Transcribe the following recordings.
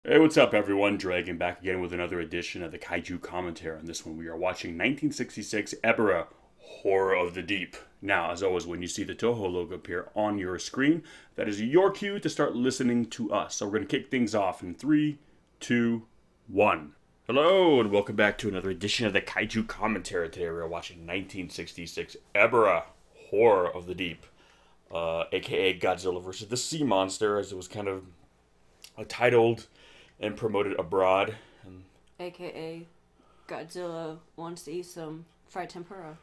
Hey, what's up, everyone? Dragon back again with another edition of the Kaiju commentary. On this one, we are watching 1966 Ebirah, Horror of the Deep. Now, as always, when you see the Toho logo appear on your screen, that is your cue to start listening to us. So we're going to kick things off in 3, 2, 1. Hello, and welcome back to another edition of the Kaiju commentary. Today we are watching 1966 Ebirah, Horror of the Deep, aka Godzilla versus the Sea Monster, as it was kind of titled and promoted abroad. And AKA Godzilla wants to eat some fried tempura.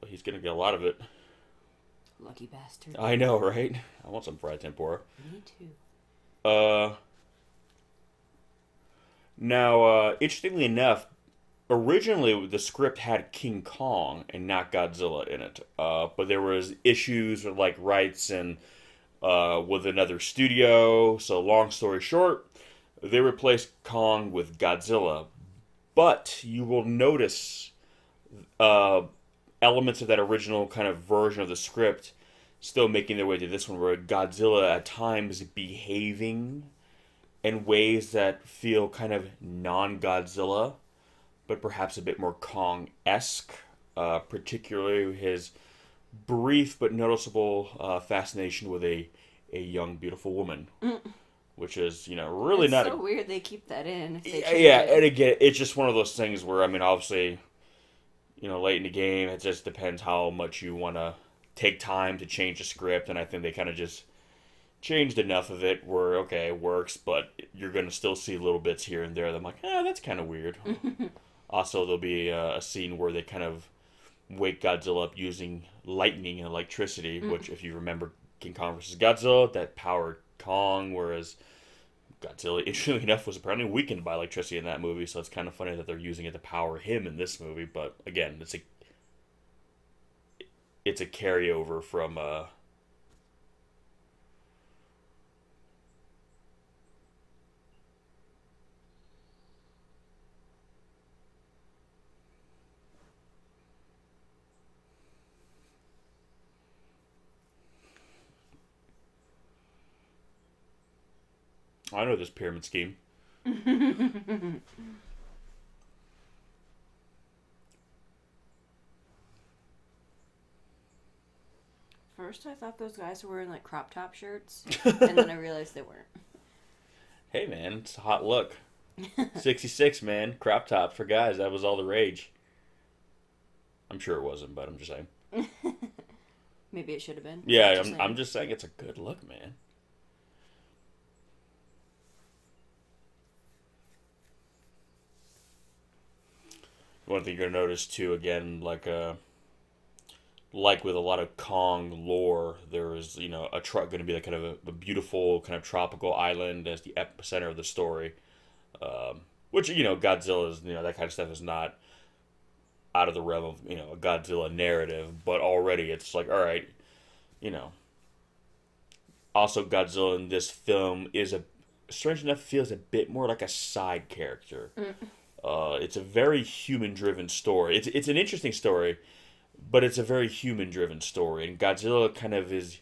he's gonna get a lot of it. Lucky bastard. I know, right? I want some fried tempura. Me too. Now, interestingly enough, originally the script had King Kong and not Godzilla in it. But there was issues with like rights and with another studio. So long story short, they replaced Kong with Godzilla. But you will notice elements of that original kind of version of the script still making their way to this one, where Godzilla at times behaving in ways that feel kind of non-Godzilla, but perhaps a bit more Kong-esque, particularly his brief but noticeable fascination with a young, beautiful woman. Which is, really It's not... so weird they keep that in. If they Yeah, change it. and again, it's just one of those things where, obviously, late in the game, it just depends how much you want to take time to change the script, and I think they kind of just changed enough of it where, okay, it works, but you're going to still see little bits here and there that I'm like, that's kind of weird. Also, there'll be a scene where they kind of wake Godzilla up using lightning and electricity, which, if you remember King Kong vs. Godzilla, that powered Kong, whereas Godzilla, interestingly enough, was apparently weakened by electricity in that movie, so it's kind of funny that they're using it to power him in this movie. But again, it's a carryover from I know this pyramid scheme. First, I thought those guys were wearing like crop top shirts, and then I realized they weren't. Hey man, it's a hot look. 66, man, crop tops for guys, that was all the rage. I'm sure it wasn't, but I'm just saying. Maybe it should have been. Yeah, I'm just saying it's a good look, man. One thing you're gonna notice too, again, like with a lot of Kong lore, there is a truck going to be like kind of a beautiful kind of tropical island as the epicenter of the story, which Godzilla is that kind of stuff is not out of the realm of a Godzilla narrative, but already it's like, all right, you know. Also, Godzilla in this film is strange enough, feels a bit more like a side character. It's a very human-driven story. It's an interesting story, but it's a very human-driven story. And Godzilla kind of is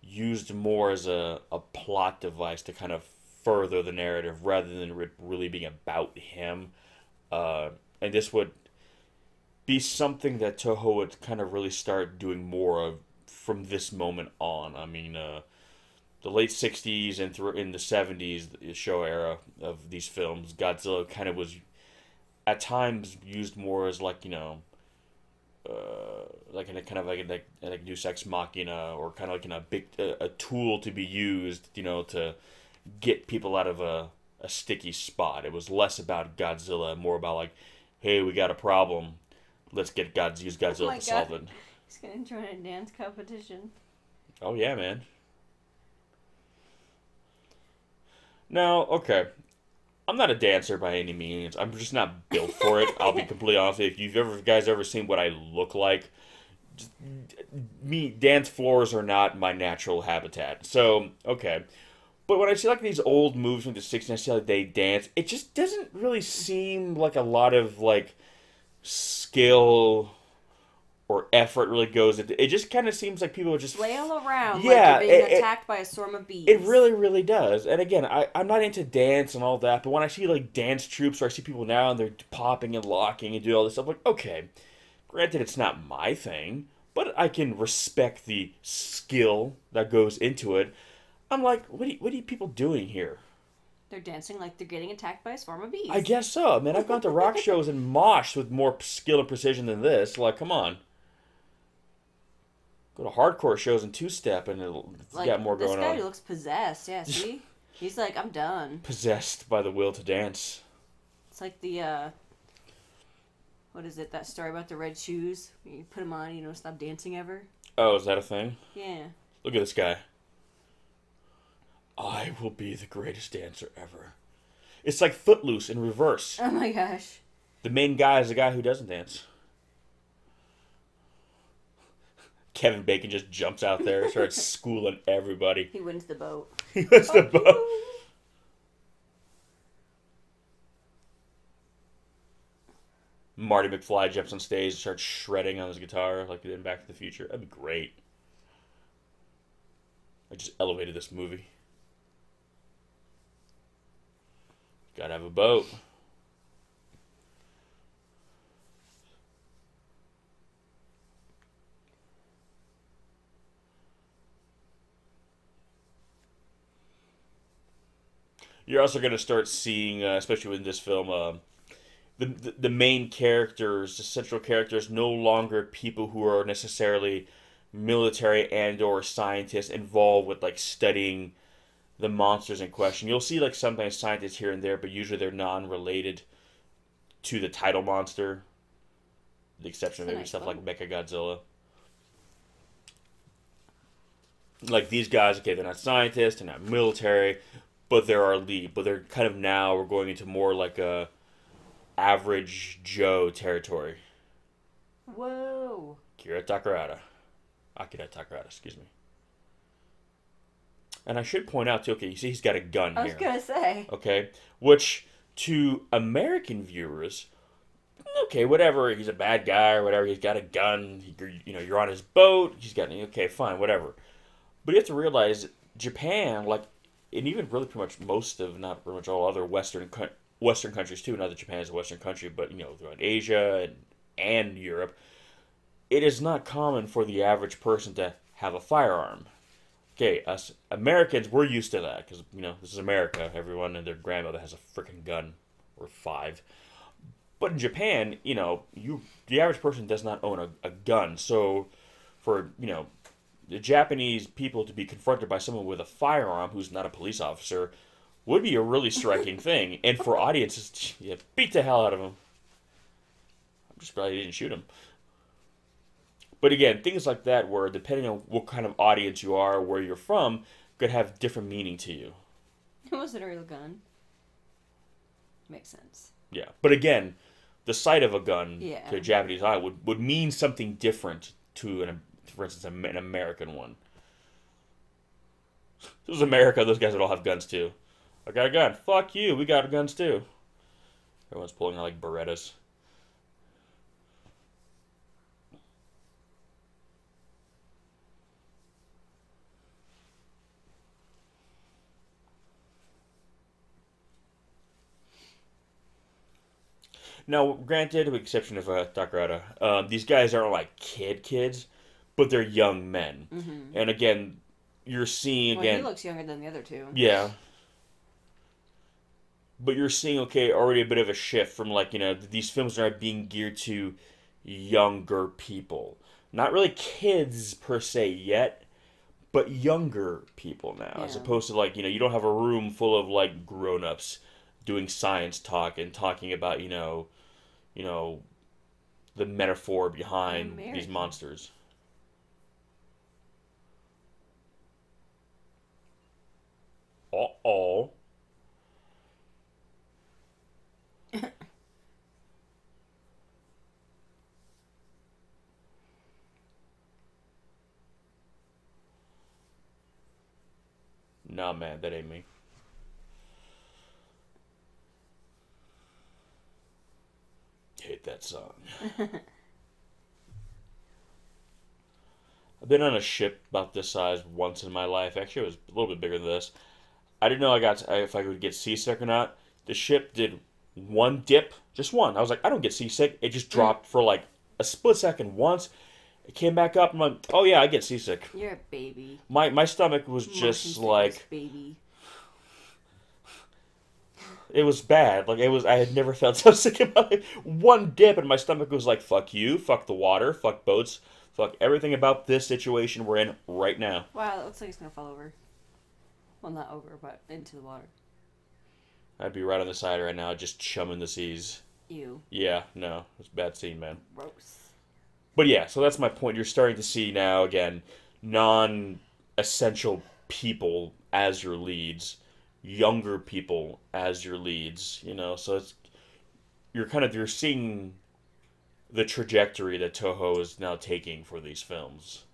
used more as a plot device to kind of further the narrative rather than really being about him. And this would be something that Toho would kind of really start doing more of from this moment on. I mean, the late 60s and in the 70s, the show era of these films, Godzilla kind of was at times used more as like like in a kind of like Deus Ex Machina, or kind of like a tool to be used to get people out of a sticky spot. It was less about Godzilla, more about like, hey, we got a problem, let's use Godzilla Oh my to solve God. it. He's gonna join a dance competition. Oh yeah, man. Now, okay, I'm not a dancer by any means. I'm just not built for it. I'll be completely honest. If you've guys ever seen what I look like, just, dance floors are not my natural habitat. So, okay. But when I see like these old movies from the 60s, I see like they dance, it just doesn't really seem like a lot of like skill or effort really goes into it. Just kind of seems like people are just flail around yeah, like you're being attacked by a swarm of bees. It really, really does. And again, I'm not into dance and all that, but when I see like dance troops or I see people now and they're popping and locking and do all this stuff, like, okay, granted it's not my thing, but I can respect the skill that goes into it. I'm like, what are you people doing here? They're dancing like they're getting attacked by a swarm of bees. I guess so. I mean, I've gone to rock shows and mosh with more skill and precision than this. Like, come on. Go to hardcore shows and two-step and it's like, got more going on. This guy looks possessed. Yeah, see? He's like, I'm done. Possessed by the will to dance. It's like the, what is it, that story about the red shoes? You put them on, you don't stop dancing ever. Oh, is that a thing? Yeah. Look at this guy. I will be the greatest dancer ever. It's like Footloose in reverse. Oh my gosh. The main guy is the guy who doesn't dance. Kevin Bacon just jumps out there and starts schooling everybody. He wins the boat. He wins the boat. Marty McFly jumps on stage and starts shredding on his guitar like he did in Back to the Future. That'd be great. I just elevated this movie. Gotta have a boat. You're also going to start seeing, especially in this film, the main characters, the central characters, no longer people who are necessarily military and or scientists involved with like studying the monsters in question. You'll see like sometimes scientists here and there, but usually they're non-related to the title monster. The exception of maybe stuff like Mechagodzilla. Like these guys, okay, they're not scientists, they're not military, but they're our lead. But they're kind of now, we're going into more like a average Joe territory. Whoa. Akira Takarada, excuse me. And I should point out too, okay, you see he's got a gun here. I was going to say. Okay, which to American viewers, okay, whatever, he's a bad guy or whatever, he's got a gun, you're on his boat, he's got, okay, fine, whatever. But you have to realize Japan, like, and even really pretty much most of, not pretty much all other Western countries too, not that Japan is a Western country, but, throughout Asia and Europe, it is not common for the average person to have a firearm. Okay, us Americans, we're used to that, because, this is America. Everyone and their grandmother has a freaking gun, or 5. But in Japan, the average person does not own a gun. So, for, the Japanese people to be confronted by someone with a firearm who's not a police officer would be a really striking thing. And for audiences, beat the hell out of him. I'm just glad he didn't shoot him. But again, things like that where, depending on what kind of audience you are, where you're from, could have different meaning to you. It wasn't a real gun. Makes sense. Yeah. But again, the sight of a gun to a Japanese eye would mean something different to, for instance, an American one. This is America, those guys would all have guns too. I got a gun. Fuck you, we got guns too. Everyone's pulling out like Berettas. Now, granted, with the exception of Takarada, these guys aren't like kids, but they're young men. Mm-hmm. And again, you're seeing again. He looks younger than the other two. Yeah. But you're seeing, okay, already a bit of a shift from like, these films are being geared to younger people. Not really kids per se yet, but younger people now. As opposed to like, you don't have a room full of like grown-ups doing science talk and talking about, the metaphor behind these monsters. Uh-oh. Nah, man, that ain't me. Hate that song. I've been on a ship about this size once in my life. Actually, it was a little bit bigger than this. I didn't know if I would get seasick or not. The ship did one dip, just one. I was like, I don't get seasick. It just dropped for like a split second once. It came back up. I'm like, oh yeah, I get seasick. You're a baby. My stomach was just like baby. It was bad. Like it was. I had never felt so sick in my life. One dip, and my stomach was like, "Fuck you, fuck the water, fuck boats, fuck everything about this situation we're in right now." Wow, it looks like it's gonna fall over. Well, not over, but into the water. I'd be right on the side right now, just chumming the seas. Ew. Yeah, no, it's a bad scene, man. Gross. But yeah, so that's my point. You're starting to see now again non-essential people as your leads, younger people as your leads. You know, so you're seeing the trajectory that Toho is now taking for these films.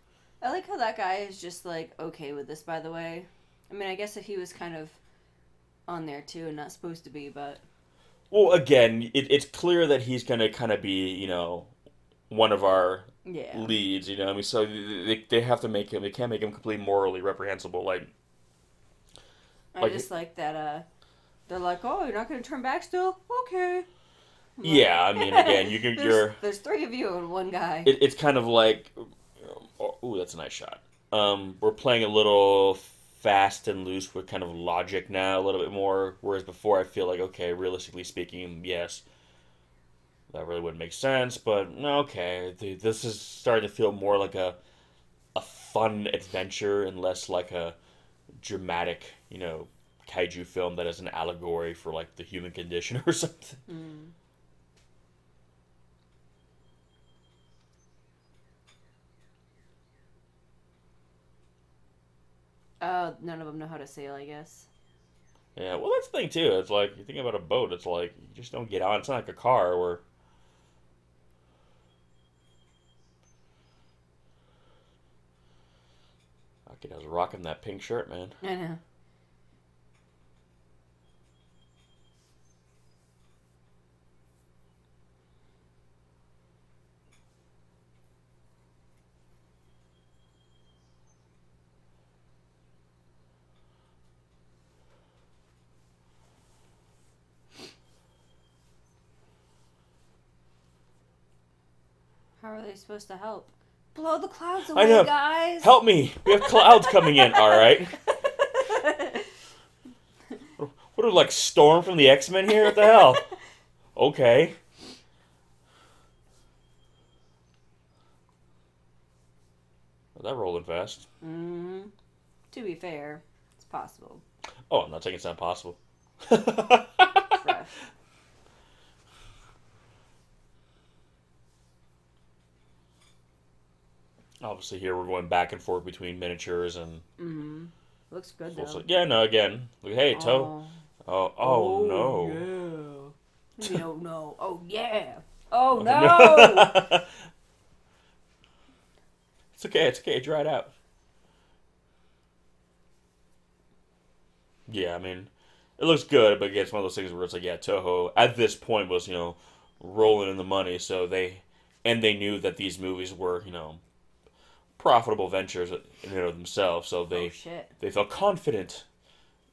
I like how that guy is just like okay with this. By the way, I mean, I guess if he was kind of on there too and not supposed to be, but well, again, it's clear that he's gonna kind of be, you know, one of our leads. You know, I mean, so they have to make him. They can't make him completely morally reprehensible. Like I just like that. They're like, oh, you're not gonna turn back still? Okay. Yeah, I mean, again, there's three of you and one guy. It's kind of like, oh, that's a nice shot. We're playing a little fast and loose with kind of logic now, a little bit more. Whereas before, I feel like, okay, realistically speaking, yes, that really wouldn't make sense. But no, okay, this is starting to feel more like a fun adventure and less like a dramatic, you know, kaiju film that is an allegory for like the human condition or something. Mm. None of them know how to sail, I guess. Yeah, well, that's the thing, too. It's like, you think about a boat, it's like, you just don't get on. It's not like a car where... I was rocking that pink shirt, man. I know. How are they supposed to help? Blow the clouds away, I know. Guys! Help me! We have clouds coming in, alright? What are, like, Storm from the X-Men here? What the hell? Okay. Well, that rolling fast. Mm-hmm. To be fair, it's possible. Oh, I'm not saying it's not possible. Rough. Obviously, here we're going back and forth between miniatures and... Mm-hmm. Looks good, though. Yeah, no, again. Hey, Toe. Oh, no. Yeah. You don't know. Oh, yeah. Oh, no! It's okay. Dry it out. Yeah, I mean, it looks good, but again, it's one of those things where it's like, yeah, Toho, at this point, was, you know, rolling in the money, so they knew that these movies were, you know, profitable ventures in and of themselves, so they felt confident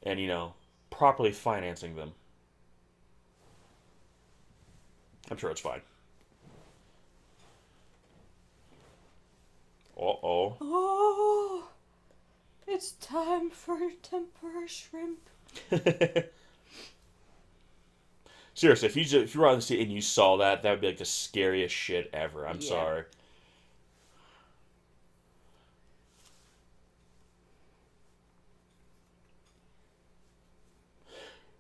and, you know, properly financing them. I'm sure it's fine. Uh-oh. Oh, it's time for tempura shrimp. Seriously, if you were on the street and you saw that would be like the scariest shit ever. I'm sorry.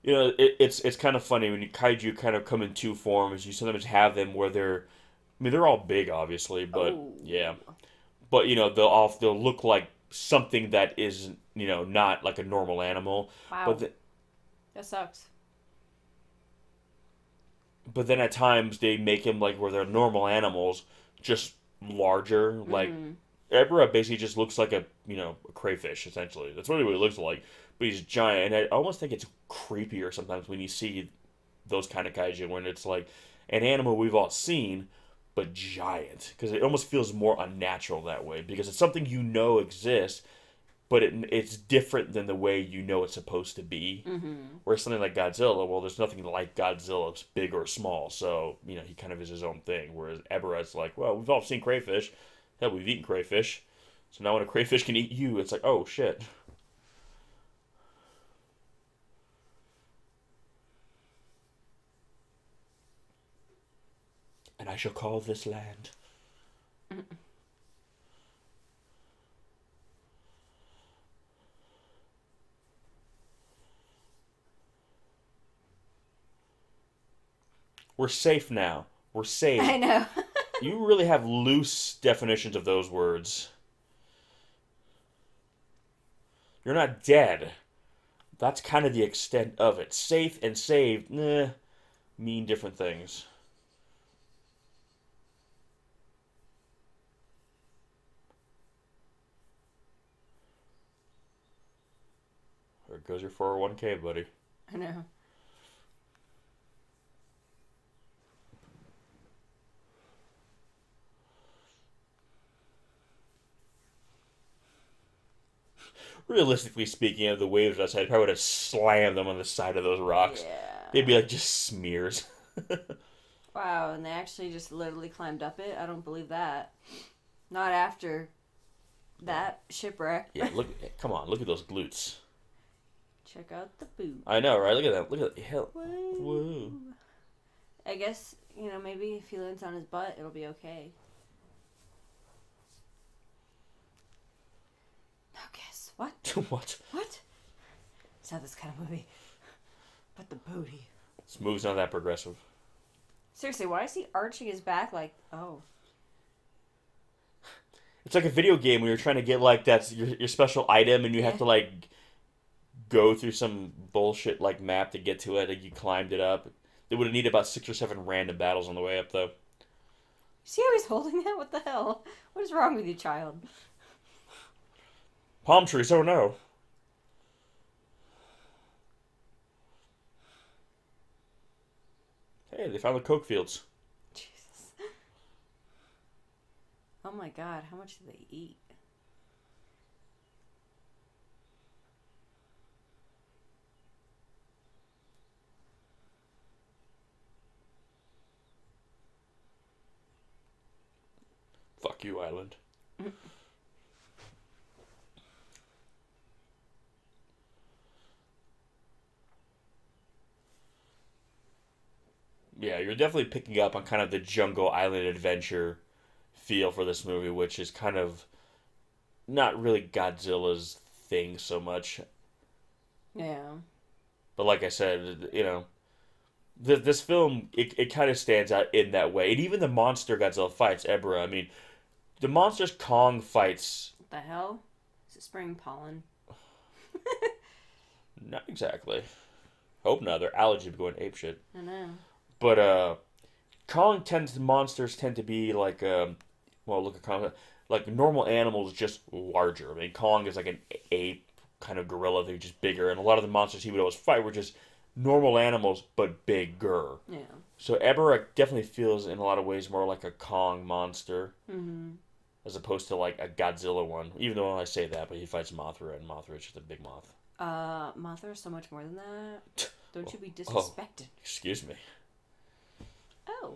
You know, it's kind of funny when kaiju kind of come in two forms. You sometimes have them where they're all big, obviously, but yeah. But, you know, they'll look like something that is, you know, not like a normal animal. Wow. That sucks. But then at times they make them like where they're normal animals, just larger. Like, Ebirah basically just looks like a crayfish, essentially. That's really what he looks like. But he's giant, and I almost think it's creepier sometimes when you see those kind of kaiju, when it's like an animal we've all seen, but giant. Because it almost feels more unnatural that way. Because it's something you know exists, but it's different than the way you know it's supposed to be. Mm-hmm. Whereas something like Godzilla, well, there's nothing like Godzilla. It's big or small. So, he kind of is his own thing. Whereas Ebirah's like, well, we've all seen crayfish. Hell, we've eaten crayfish. So now when a crayfish can eat you, it's like, oh, shit. And I shall call this land. We're safe now. We're safe. I know. You really have loose definitions of those words. You're not dead. That's kind of the extent of it. Safe and saved, mean different things. There goes your 401k, buddy. I know. Realistically speaking, of the waves outside, I probably would have slammed them on the side of those rocks. Yeah. They'd be like just smears. Wow, and they actually just literally climbed up it? I don't believe that. Not after that shipwreck. Yeah, come on, look at those glutes. Check out the boot. I know, right? Look at that. Look at that. Hell. Whoa. Whoa. I guess, maybe if he lands on his butt, it'll be okay. Now guess. What? What? What? It's not this kind of movie. But the booty. This movie's not that progressive. Seriously, why is he arching his back like, oh? It's like a video game where you're trying to get, like, that's your special item, and you have to, like, go through some bullshit, like, map to get to it. Like, you climbed it up. They would have needed about 6 or 7 random battles on the way up, though. See how he's holding that? What the hell? What is wrong with you, child? Palm trees, oh no. Hey, they found the coke fields. Jesus. Oh my god, how much do they eat? Fuck you, island. Yeah, you're definitely picking up on kind of the jungle island adventure feel for this movie, which is kind of not really Godzilla's thing so much. Yeah. But like I said, this film, it kind of stands out in that way. And even the monster Godzilla fights, Ebirah, I mean, the monsters Kong fights... What the hell? Is it spraying pollen? Not exactly. Hope not. Their allergy be going apeshit. I know. But monsters tend to be like, look at Kong, like normal animals, just larger. I mean, Kong is like an ape kind of gorilla. They're just bigger, and a lot of the monsters he would always fight were just normal animals, but bigger. Yeah. So Ebirah definitely feels in a lot of ways more like a Kong monster, as opposed to like a Godzilla one. Even though I say that, but he fights Mothra, and Mothra is just a big moth. Mothra is so much more than that. Don't you be disrespected. Excuse me. Oh.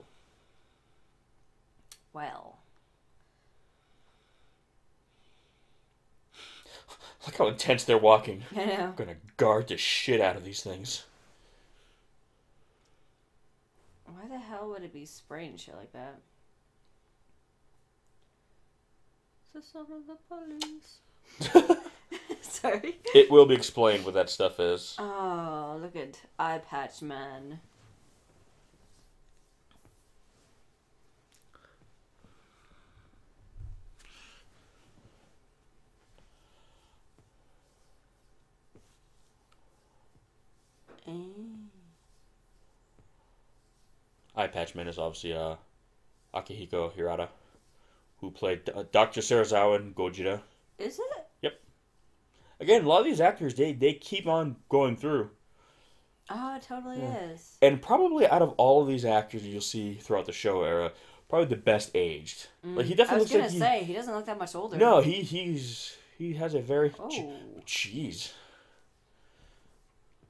Well. Look how intense they're walking. I know. I'm gonna guard the shit out of these things. Why the hell would it be spraying shit like that? The son of the police. Sorry. It will be explained what that stuff is. Oh, look at Eye Patch Man. Eye Patch Man is obviously Akihiko Hirata, who played Dr. Serizawa in Gojira. Is it? Yep. Again, a lot of these actors, they keep on going through. Oh, it totally is. And probably out of all of these actors you'll see throughout the show era, probably the best aged. Like he I definitely was looks gonna say he doesn't look that much older. No, he has a very Oh. jeez.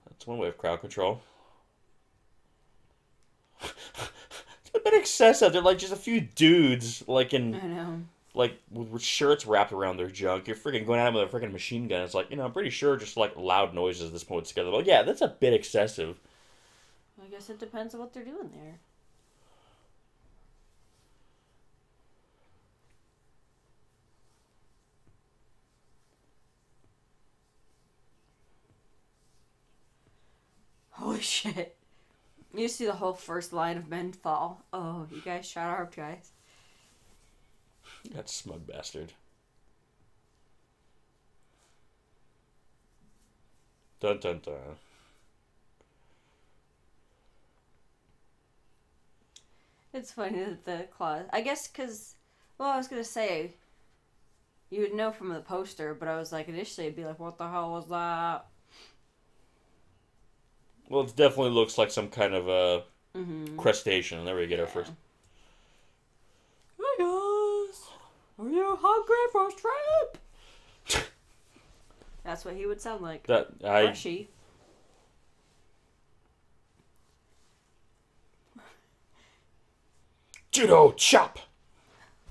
That's one way of crowd control. It's a bit excessive. They're like just a few dudes, like I know. like with shirts wrapped around their junk. You're freaking going at them with a freaking machine gun. It's like, I'm pretty sure just like loud noises at this point together. Well, yeah, that's a bit excessive. I guess it depends on what they're doing there. Holy shit. You see the whole first line of men fall. Oh, you guys shot our guys. That smug bastard. Dun dun dun. It's funny that the claws. I guess because, well, I was going to say, you would know from the poster, but I was like, initially it'd be like, what the hell was that? Well, it definitely looks like some kind of a crustacean. There we get our first. Hey guys, are you hungry for shrimp? That's what he would sound like. Or she. Judo chop.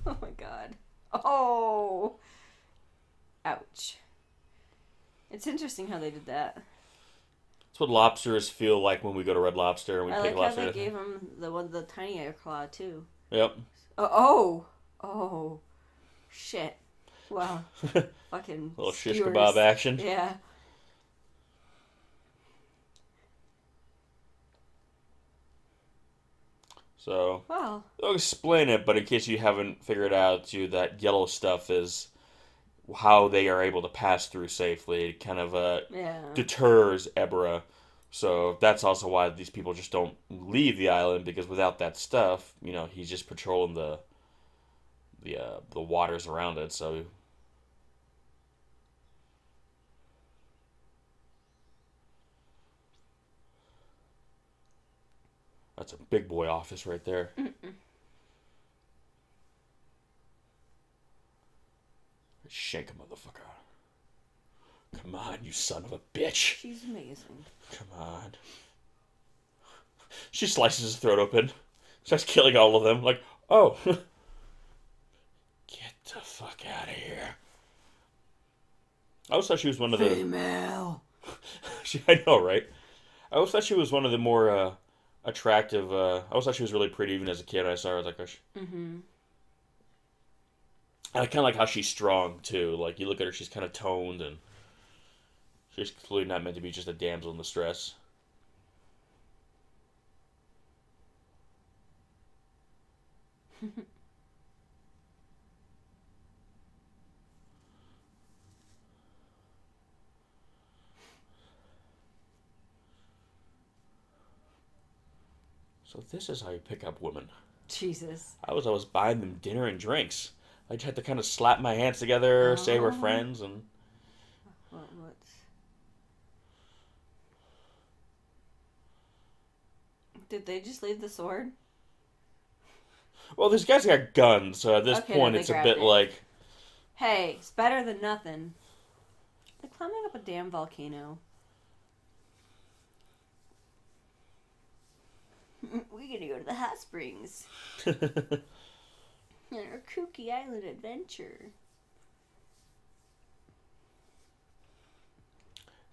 Oh my god. Oh. Ouch. It's interesting how they did that. That's what lobsters feel like when we go to Red Lobster and we I pick like how lobster. they gave him the tinier claw too. Yep. Oh. Shit. Wow. Fucking little shish skewers. kebab action. Yeah. So, Wow. I'll explain it, but in case you haven't figured out, too, that yellow stuff is how they are able to pass through safely. It kind of deters Ebirah. So that's also why these people just don't leave the island, because without that stuff, he's just patrolling the waters around it. So that's a big boy office right there. Shank a motherfucker. Come on, you son of a bitch. She's amazing. Come on. She slices his throat open. Starts killing all of them. Like, oh. Get the fuck out of here. I always thought she was one of the... Female. I know, right? I always thought she was one of the more attractive... I always thought she was really pretty even as a kid. I saw her, I was like, oh, I kind of like how she's strong, too. Like, you look at her, she's kind of toned, and she's clearly not meant to be just a damsel in distress. So this is how you pick up women. Jesus. I was always buying them dinner and drinks. I just had to kind of slap my hands together, say we're friends, and... What? Did they just leave the sword? Well, these guys got guns, so at this point it's a bit like... Hey, it's better than nothing. They're climbing up a damn volcano. We're gonna go to the hot springs. On our kooky island adventure.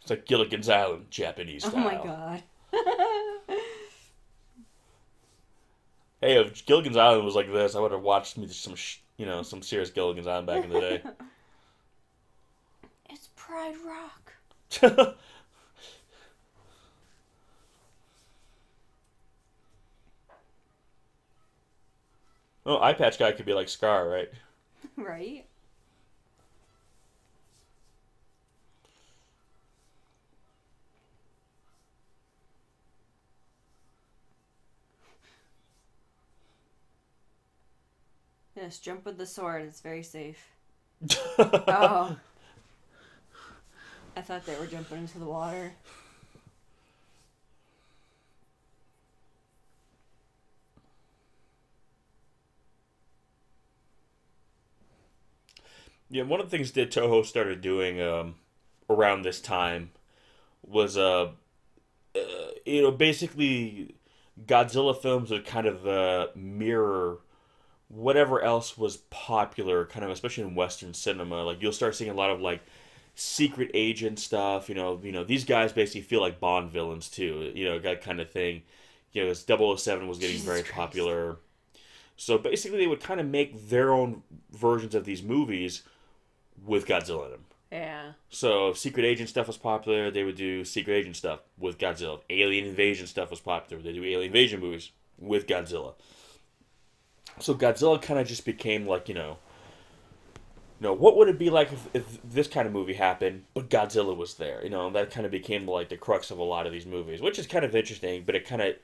It's like Gilligan's Island, Japanese style. Oh my god. Hey, if Gilligan's Island was like this, I would have watched some serious Gilligan's Island back in the day. It's Pride Rock. Oh, Eye Patch Guy could be like Scar, right? Right? Yes, jump with the sword. It's very safe. Oh. I thought they were jumping into the water. Yeah, one of the things that Toho started doing around this time was basically Godzilla films would kind of mirror whatever else was popular, kind of especially in Western cinema. Like you'll start seeing a lot of like secret agent stuff. These guys basically feel like Bond villains too. That kind of thing. This 007 was getting Jesus very Christ. popular. So basically, they would kind of make their own versions of these movies with Godzilla in them. Yeah. So if Secret Agent stuff was popular, they would do Secret Agent stuff with Godzilla. If Alien Invasion stuff was popular, they do Alien Invasion movies with Godzilla. So Godzilla kind of just became like, what would it be like if this kind of movie happened, but Godzilla was there? That kind of became like the crux of a lot of these movies, which is kind of interesting, but it kind of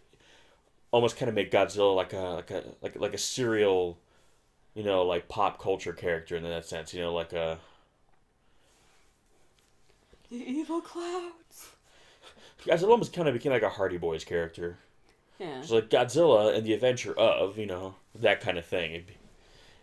almost kind of made Godzilla like a serial, like pop culture character in that sense, like a The evil clouds. Godzilla almost kind of became like a Hardy Boys character. Yeah. So like Godzilla and the adventure of, that kind of thing.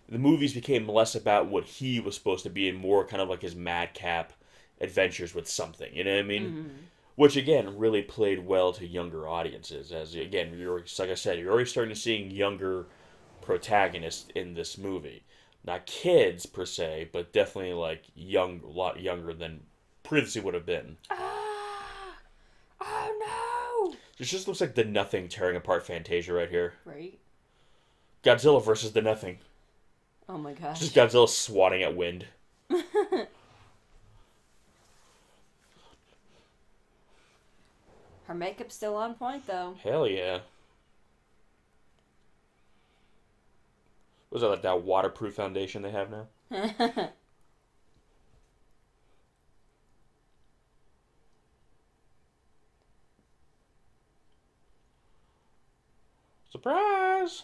The movies became less about what he was supposed to be and more kind of like his madcap adventures with something. You know what I mean? Mm-hmm. Which again really played well to younger audiences. As again, like I said, you're already starting to seeing younger protagonists in this movie. Not kids per se, but definitely like a lot younger than previously would have been. Ah! Oh no! This just looks like the Nothing tearing apart Fantasia right here. Right? Godzilla versus the Nothing. Oh my gosh. Just Godzilla swatting at wind. Her makeup's still on point though. Hell yeah. Was that like that waterproof foundation they have now? Surprise!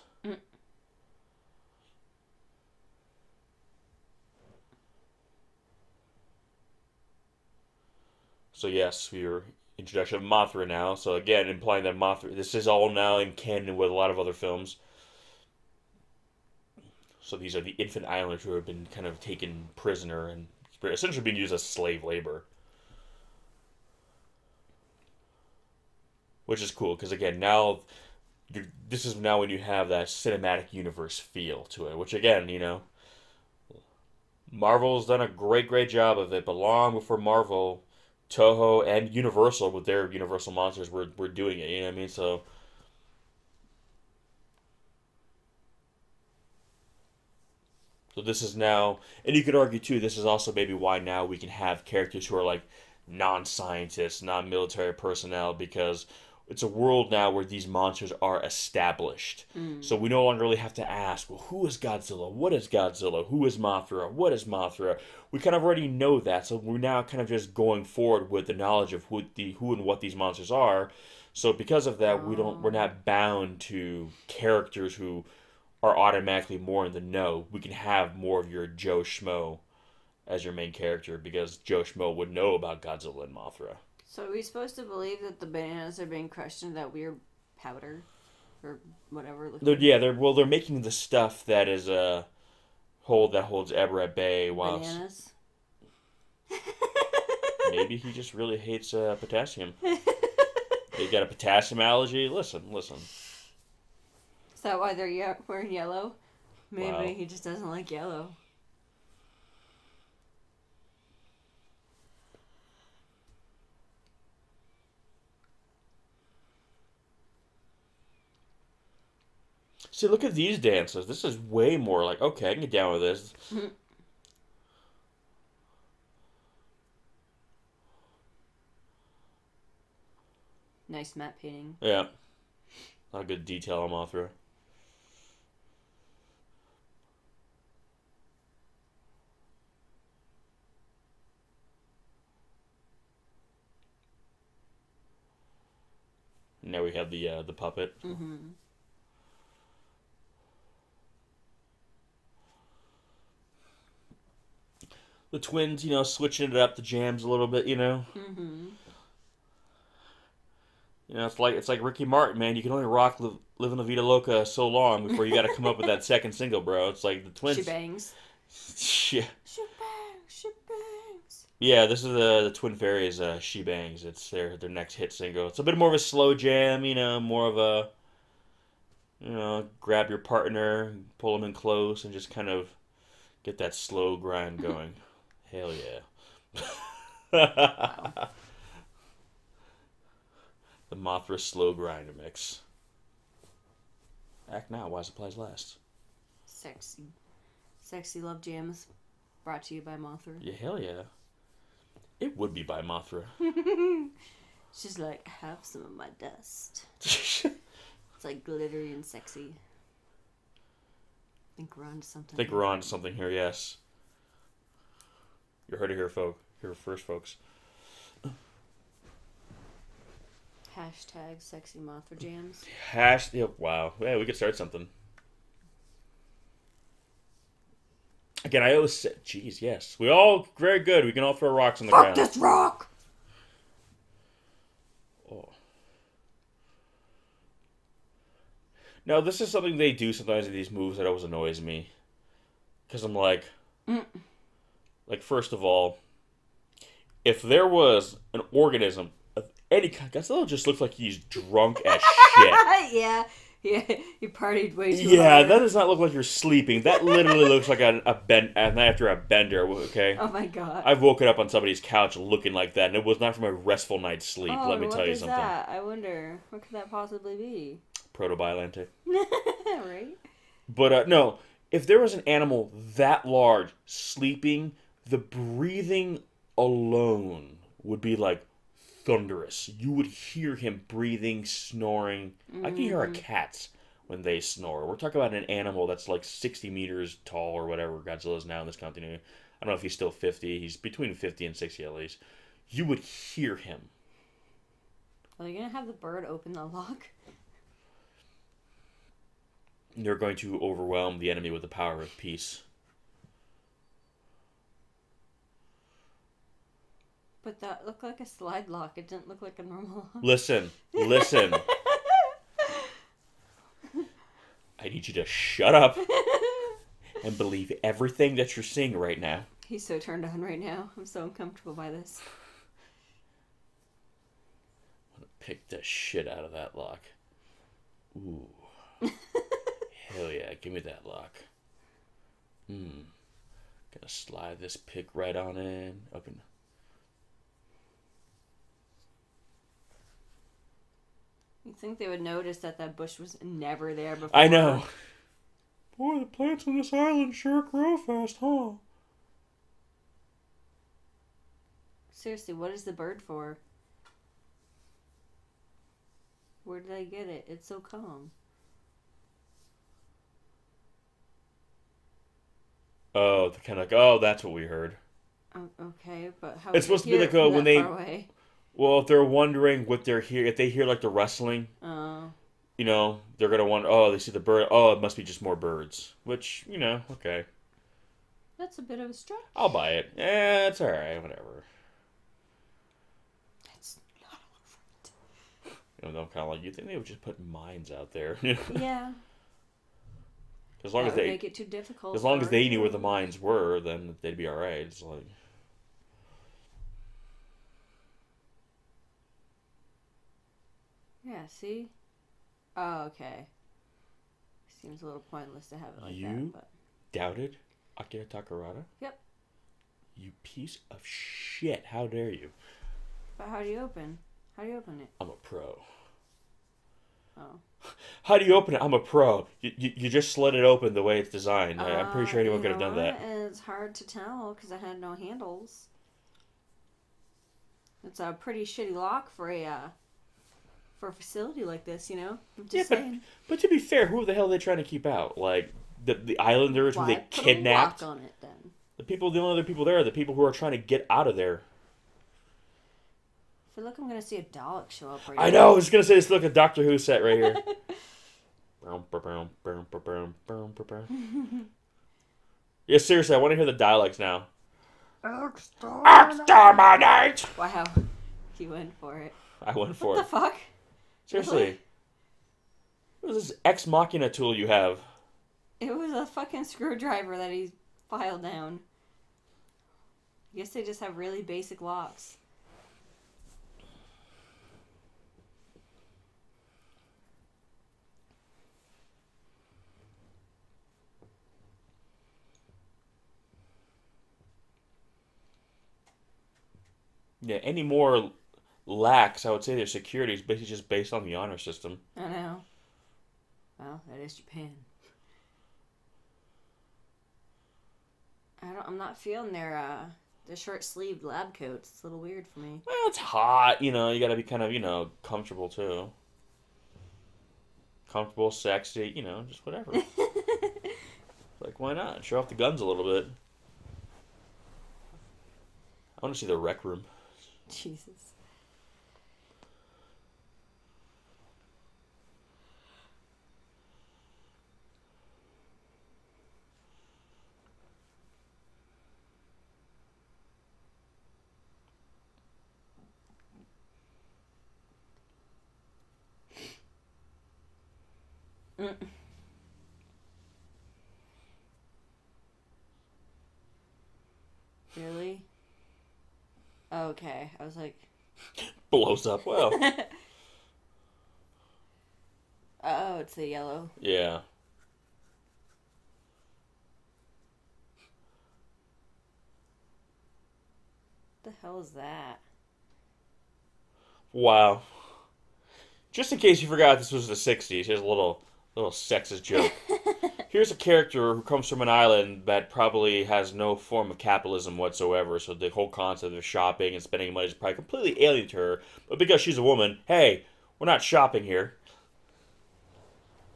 So yes, we're introduction of Mothra now. So again, implying that Mothra, this is all now in canon with a lot of other films. So these are the infant islanders who have been kind of taken prisoner and essentially being used as slave labor. Which is cool, because again, now, this is now when you have that cinematic universe feel to it. Which again, Marvel's done a great job of it, but long before Marvel, Toho and Universal with their Universal Monsters were doing it, you know what I mean? So this is now, and you could argue too, this is also maybe why now we can have characters who are like non-scientists, non-military personnel, because it's a world now where these monsters are established. So we no longer really have to ask, well, who is Godzilla? What is Godzilla? Who is Mothra? What is Mothra? We kind of already know that, so we're now kind of just going forward with the knowledge of who and what these monsters are. So because of that, we're not bound to characters who are automatically more in the know. We can have more of your Joe Schmo as your main character, because Joe Schmo would know about Godzilla and Mothra. So are we supposed to believe that the bananas are being crushed into that weird powder? Or whatever? They're making the stuff that is holds Ebirah at bay while Bananas? maybe he just really hates potassium. You got a potassium allergy? Listen. Is that why they're wearing yellow? Maybe Wow. he just doesn't like yellow. See, look at these dances. This is way more like, okay, I can get down with this. Nice matte painting. Yeah. A lot of good detail on Mothra. Now we have the puppet. Mm-hmm. The twins, switching it up, the jams a little bit, Mm-hmm. It's like Ricky Martin, man. You can only rock Living La Vida Loca so long before you got to come up with that second single, bro. It's like the twins. She bangs. Yeah. She bangs. Yeah, this is the Twin Fairies, She Bangs. It's their next hit single. It's a bit more of a slow jam, more of a, grab your partner, pull them in close, and just kind of get that slow grind going. Hell Wow. yeah. The Mothra slow grind mix. Act now, while supplies last. Sexy. Sexy Love Jams. Brought to you by Mothra. Yeah, hell yeah. It would be by Mothra. She's like, have some of my dust. It's like glittery and sexy. I think we're on to something. I think we're on to something here, yes. You heard it here, here first, folks. Hashtag sexy Mothra jams. Wow. Yeah, we could start something. Again, I always say, geez, yes. We all, very good. We can all throw rocks on the ground. Fuck this rock! Oh. Now, this is something they do sometimes in these moves that always annoys me. Because I'm like, first of all, if there was an organism of any kind, Godzilla just looks like he's drunk as shit. Yeah, he partied way too Yeah, hard. that does not look like you're sleeping. That literally looks like a night after a bender, okay? Oh my god. I've woken up on somebody's couch looking like that, and it was not from a restful night's sleep, Oh, let me tell you what is something. that? I wonder. What could that possibly be? Protobiolante. Right? But, no, if there was an animal that large sleeping, the breathing alone would be like thunderous. You would hear him breathing, snoring. I can hear our cats when they snore. We're talking about an animal that's like 60 meters tall or whatever Godzilla is now in this continuity. I don't know if he's still 50. He's between 50 and 60 at least. You would hear him. Are they gonna have the bird open the lock? They're going to overwhelm the enemy with the power of peace. But that looked like a slide lock. It didn't look like a normal lock. Listen. I need you to shut up and believe everything that you're seeing right now. He's so turned on right now. I'm so uncomfortable by this. I'm gonna pick the shit out of that lock. Ooh. Hell yeah, give me that lock. Gonna slide this pick right on in. Open. You think they would notice that that bush was never there before? I know. Boy, the plants on this island sure grow fast, huh? Seriously, what is the bird for? Where did I get it? It's so calm. Oh, they're kind of like, oh, that's what we heard. Okay, but how? It's supposed to be like when they. Well, if they're wondering what they're hearing, if they hear like the rustling, they're gonna wonder. Oh, they see the bird. Oh, it must be just more birds. Which, okay. That's a bit of a stretch. I'll buy it. Yeah, it's all right. Whatever. That's not I'm kind of like, you think they would just put mines out there? Yeah. As long that as would they make it too difficult. As long as they knew where the mines were, then they'd be all right. It's like. Yeah, see? Oh, okay. Seems a little pointless to have it like that. But... doubted Akira Takarada? Yep. You piece of shit. How dare you? But how do you open? How do you open it? I'm a pro. Oh. How do you open it? I'm a pro. You just slid it open the way it's designed. I'm pretty sure anyone could have done that. It's hard to tell because I had no handles. It's a pretty shitty lock for a facility like this, I'm just saying. But to be fair, who the hell are they trying to keep out? Like the islanders who they Put kidnapped? a lock on it then. The only other people there are the people who are trying to get out of there. I feel like I'm gonna see a Dalek show up right I now. know. I was gonna say this look a Doctor Who set right here. Yeah, seriously, I want to hear the dialects now. Exterminate! Wow, he went for it. I went for What it. the fuck? Seriously. Really? What is this ex machina tool you have? It was a fucking screwdriver that he filed down. I guess they just have really basic locks. Yeah, any more lax, I would say their security is basically just based on the honor system. I know. Well, that is Japan. I'm not feeling their short-sleeved lab coats. It's a little weird for me. Well, it's hot, you gotta be kind of, comfortable too. Comfortable, sexy, just whatever. Like, why not? Show off the guns a little bit. I want to see the rec room. Jesus. Mm. Really? Okay. I was like... Blows up. Well. Oh, it's the yellow. Yeah. What the hell is that? Wow. Just in case you forgot this was the 60s, here's a little sexist joke. Here's a character who comes from an island that probably has no form of capitalism whatsoever, so the whole concept of shopping and spending money is probably completely alien to her. But because she's a woman, hey, we're not shopping here.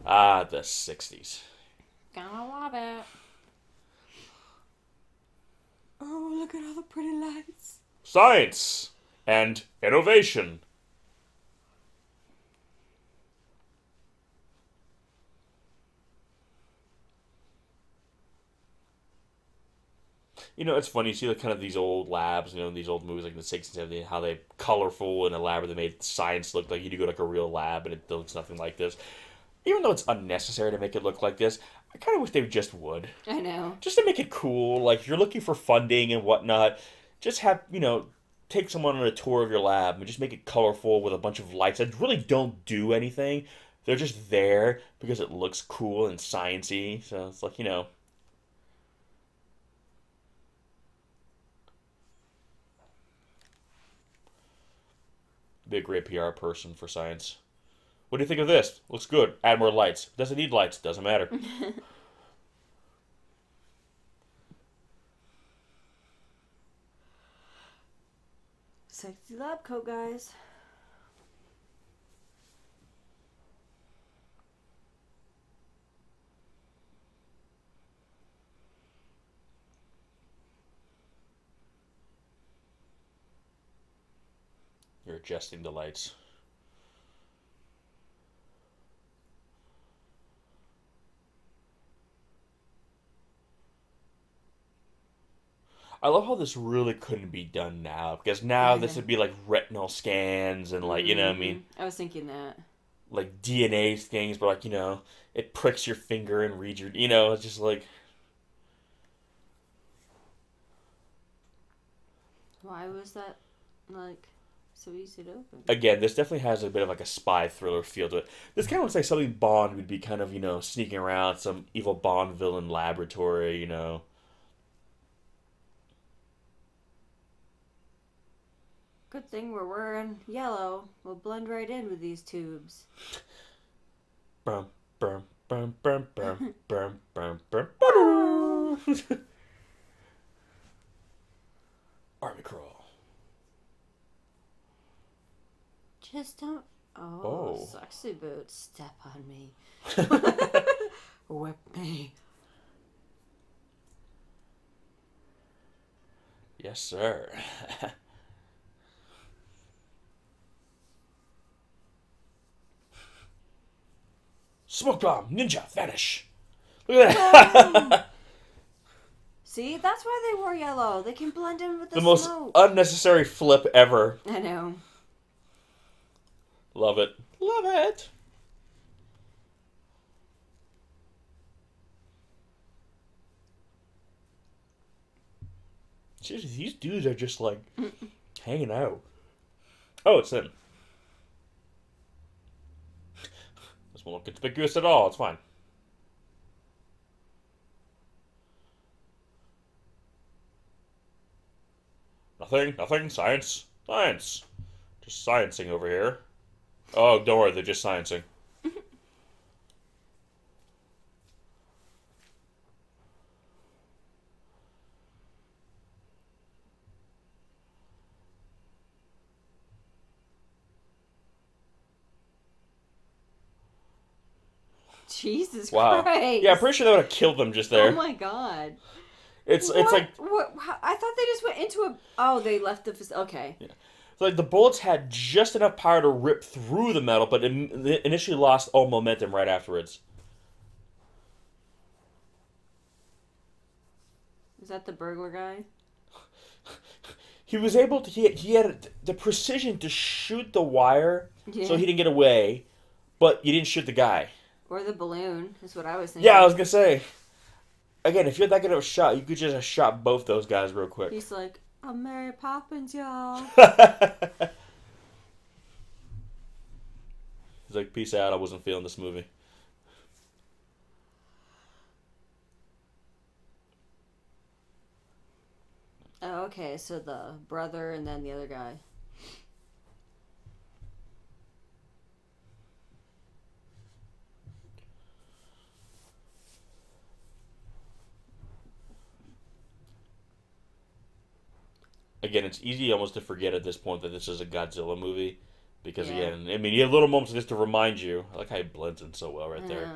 Ah, the 60s. Gonna love it. Oh, look at all the pretty lights. Science and innovation. It's funny, you see kind of these old labs, these old movies like in the 60s and 70s, how they colorful and elaborate, they made science look like you could go to like a real lab and it looks nothing like this. Even though it's unnecessary to make it look like this, I kind of wish they just would. I know. Just to make it cool, like if you're looking for funding and whatnot, just have, take someone on a tour of your lab and just make it colorful with a bunch of lights that really don't do anything. They're just there because it looks cool and sciencey. So it's like, be a great PR person for science. What do you think of this? Looks good. Add more lights. Doesn't need lights. Doesn't matter. Sexy lab coat, guys. You're adjusting the lights. I love how this really couldn't be done now, because now this would be like retinal scans and like, what I mean? I was thinking that. Like DNA things, but like, it pricks your finger and reads your, it's just like... Why was that, like, so easy to open? Again, this definitely has a bit of like a spy thriller feel to it. This kind of looks like something Bond would be kind of, sneaking around some evil Bond villain laboratory, Good thing we're wearing yellow. We'll blend right in with these tubes. Brum, brum, brum, brum, brum, brum, brum, brum. Army crawl. Just don't... Oh, sexy boots. Step on me. Whip me. Yes, sir. Smoke bomb, ninja, vanish. Look at that. See, that's why they wore yellow. They can blend in with the most smoke. Unnecessary flip ever. I know. Love it. Love it. these dudes are just like hanging out. Oh, it's him. This won't look conspicuous at all. It's fine. Nothing. Science. Just sciencing over here. Oh, don't worry. They're just sciencing. Jesus Wow. Christ. Yeah, I'm pretty sure that would have killed them just there. Oh my god. It's like... What? I thought they just went into a... Oh, they left the... Okay. Yeah. So, like, the bullets had just enough power to rip through the metal, but it initially lost all momentum right afterwards. Is that the burglar guy? He was able to... He had the precision to shoot the wire so he didn't get away, but you didn't shoot the guy. Or the balloon, is what I was thinking. Yeah, I was going to say... Again, if you're that good of a shot, you could just have shot both those guys real quick. He's like, I'm Mary Poppins, y'all. He's like, peace out, I wasn't feeling this movie. Oh, okay, so the brother and then the other guy. Again, it's easy almost to forget at this point that this is a Godzilla movie. Because, again, I mean, you have little moments just to remind you. I like how he blends in so well right there.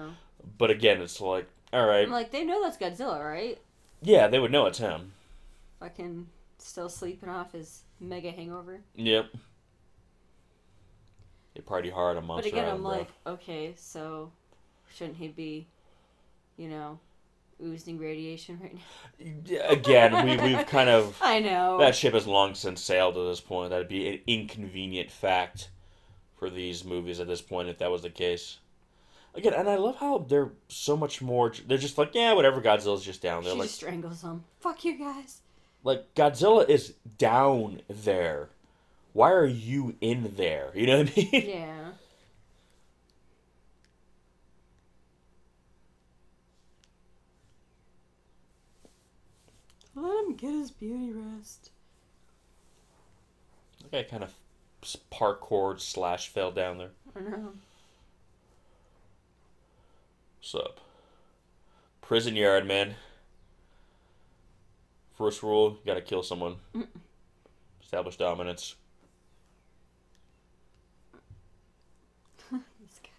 But, again, it's like, alright. I'm like, they know that's Godzilla, right? Yeah, they would know it's him. Fucking still sleeping off his mega hangover. Yep. They party hard on Monster But again, Island, I'm like, okay, so shouldn't he be, you know, oozing radiation right now? Again, we've kind of... I know. That ship has long since sailed to this point. That'd be an inconvenient fact for these movies at this point if that was the case. Again, and I love how they're so much more... They're just like, yeah, whatever, Godzilla's just down there. She like, just strangles him. Fuck you guys. Like, Godzilla is down there. Why are you in there? You know what I mean? Yeah. Let him get his beauty rest. That guy kind of parkoured / fell down there. I know. What's up? Prison yard, man. First rule, you gotta kill someone. Establish dominance. This guy.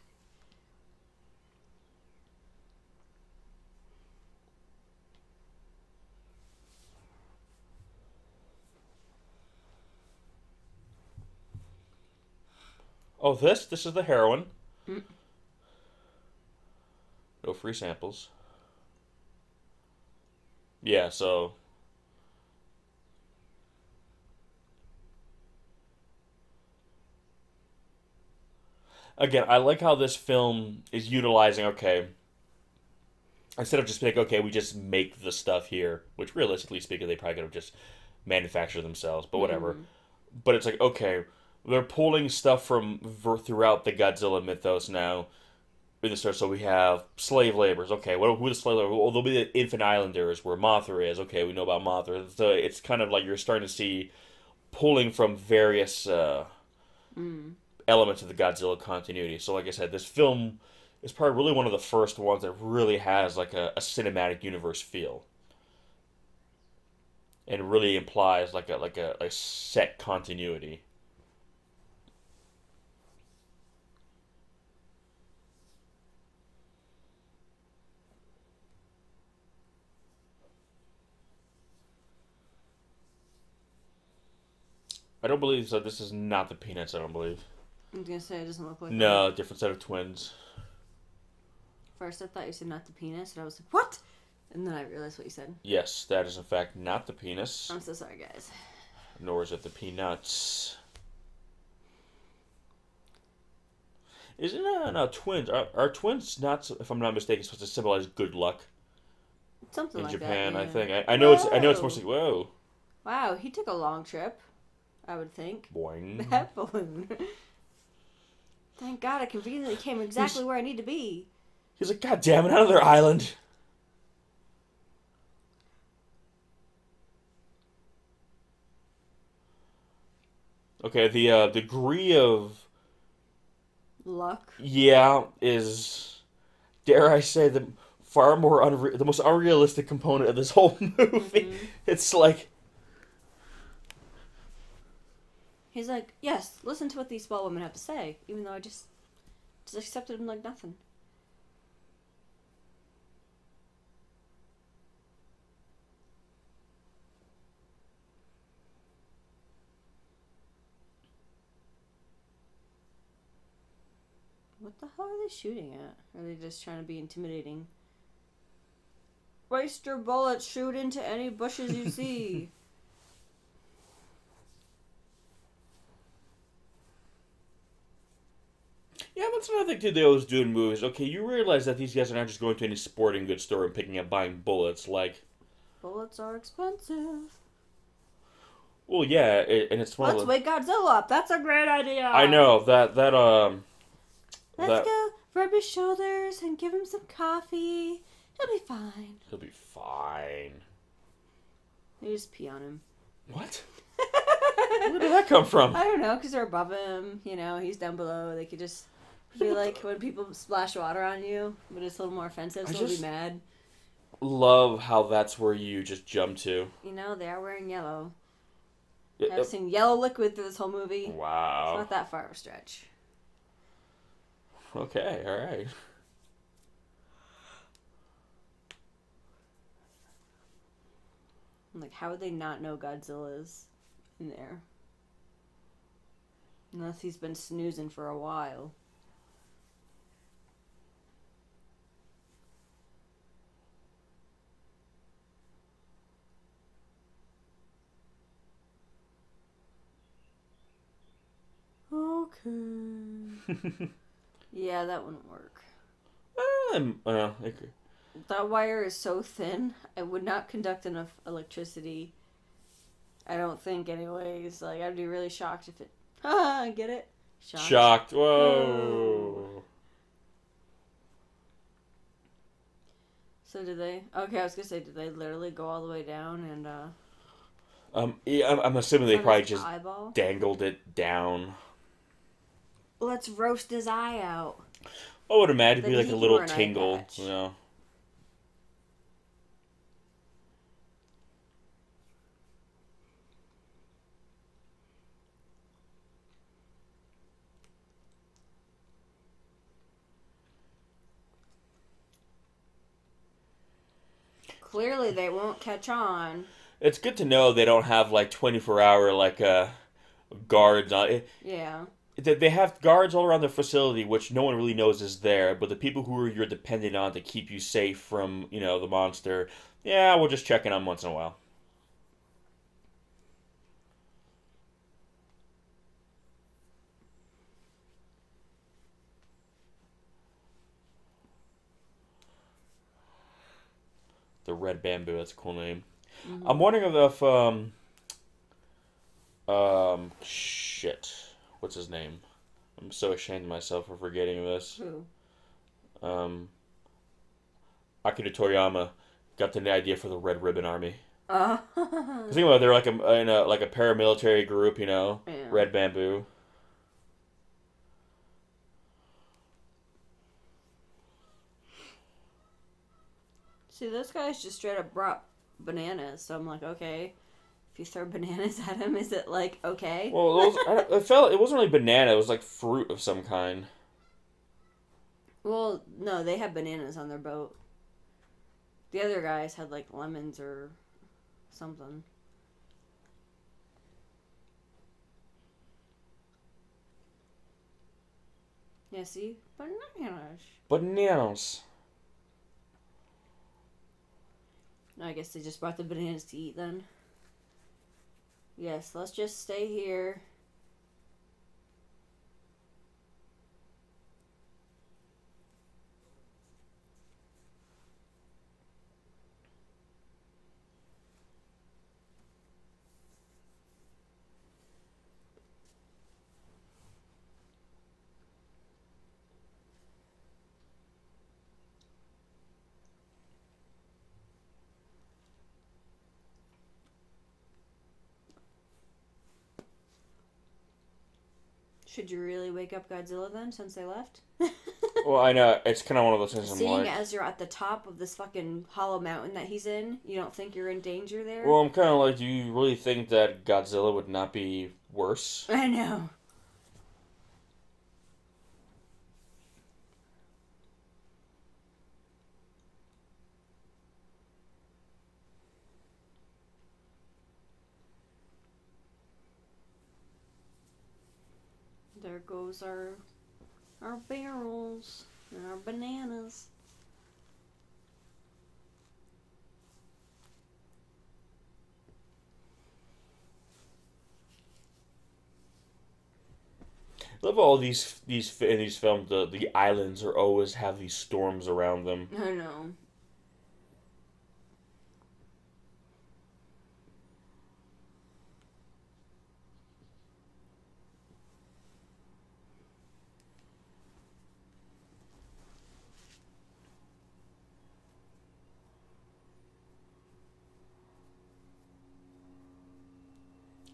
Oh, this is the heroin. No free samples. Yeah, so... Again, I like how this film is utilizing, okay, instead of just being like, okay, we just make the stuff here, which realistically speaking, they probably could have just manufactured themselves, but whatever. But it's like, okay, they're pulling stuff from throughout the Godzilla mythos now. In the story, so we have slave laborers. Okay, who are the slave laborers? Well, they'll be the Infant Islanders, where Mothra is. Okay, we know about Mothra. So it's kind of like you're starting to see pulling from various elements of the Godzilla continuity. So like I said, this film is probably really one of the first ones that really has like a cinematic universe feel. And really implies like a set continuity. I don't believe so. This is not the Peanuts, I don't believe. I was gonna say it doesn't look like No, different set of twins. First I thought you said not the penis, and I was like, what? And then I realized what you said. Yes, that is in fact not the penis. I'm so sorry, guys. Nor is it the Peanuts. Isn't no twins? Are twins not, if I'm not mistaken, supposed to symbolize good luck? Something in like Japan, that. I think. I know it's supposed to. Whoa. Wow, he took a long trip, I would think. Boing. That balloon. Thank God I conveniently came exactly where I need to be. He's like, God damn it, another island. Okay, the degree of Luck. is, dare I say, the far more the most unrealistic component of this whole movie. Mm-hmm. It's like, He's like, yes, listen to what these small women have to say, even though I just accepted him like nothing. What the hell are they shooting at? Are they just trying to be intimidating? Waste your bullets, shoot into any bushes you see. yeah, that's another thing too they always do in movies. Okay, you realize that these guys are not just going to any sporting goods store and picking up buying bullets. Like, Bullets are expensive. well, yeah, and it's one Let's of the. wake Godzilla up. That's a great idea. I know that Let's go rub his shoulders and give him some coffee. He'll be fine. he'll be fine. They just pee on him. What? Where did that come from? I don't know, because they're above him. You know, he's down below. They could just be like when people splash water on you, but it's a little more offensive, so they'll be mad. Love how that's where you just jump to. You know, they are wearing yellow. I've seen yellow liquid through this whole movie. Wow. It's not that far of a stretch. Okay, alright. I'm like, how would they not know Godzilla's in there? Unless he's been snoozing for a while. Okay. Yeah, that wouldn't work. That wire is so thin, it would not conduct enough electricity. I don't think, anyways. Like, I'd be really shocked if it... Get it? Shocked. Whoa. So did they... Okay, I was gonna say, did they literally go all the way down and, Yeah, I'm assuming they probably just eyeball? dangled it down. Let's roast his eye out. I would imagine it'd be like a little an tingle, you know. Clearly they won't catch on. It's good to know they don't have like 24-hour like guards on it. Yeah. They have guards all around the facility, which no one really knows is there. But the people who you're dependent on to keep you safe from, you know, the monster, yeah, we'll just check in on once in a while. The Red Bamboo, that's a cool name. Mm-hmm. I'm wondering if shit, what's his name? I'm so ashamed of myself for forgetting this. Who? Akira Toriyama got the idea for the Red Ribbon Army. Think about it, they're like a paramilitary group, you know, yeah. Red Bamboo. See, those guys just straight up brought bananas, so I'm like, okay, if you throw bananas at him, is it like okay? Well, it wasn't really banana; it was like fruit of some kind. Well, no, they had bananas on their boat. The other guys had like lemons or something. Yeah, see, bananas. Bananas. I guess they just brought the bananas to eat then. Yes, let's just stay here. Should you really wake up Godzilla then, since they left? Well, I know it's kind of one of those things. Seeing as you're at the top of this fucking hollow mountain that he's in, you don't think you're in danger there? Well, I'm kind of like, do you really think that Godzilla would not be worse? I know. There goes our barrels and our bananas. I love all these in these films. The islands are always have these storms around them. I know.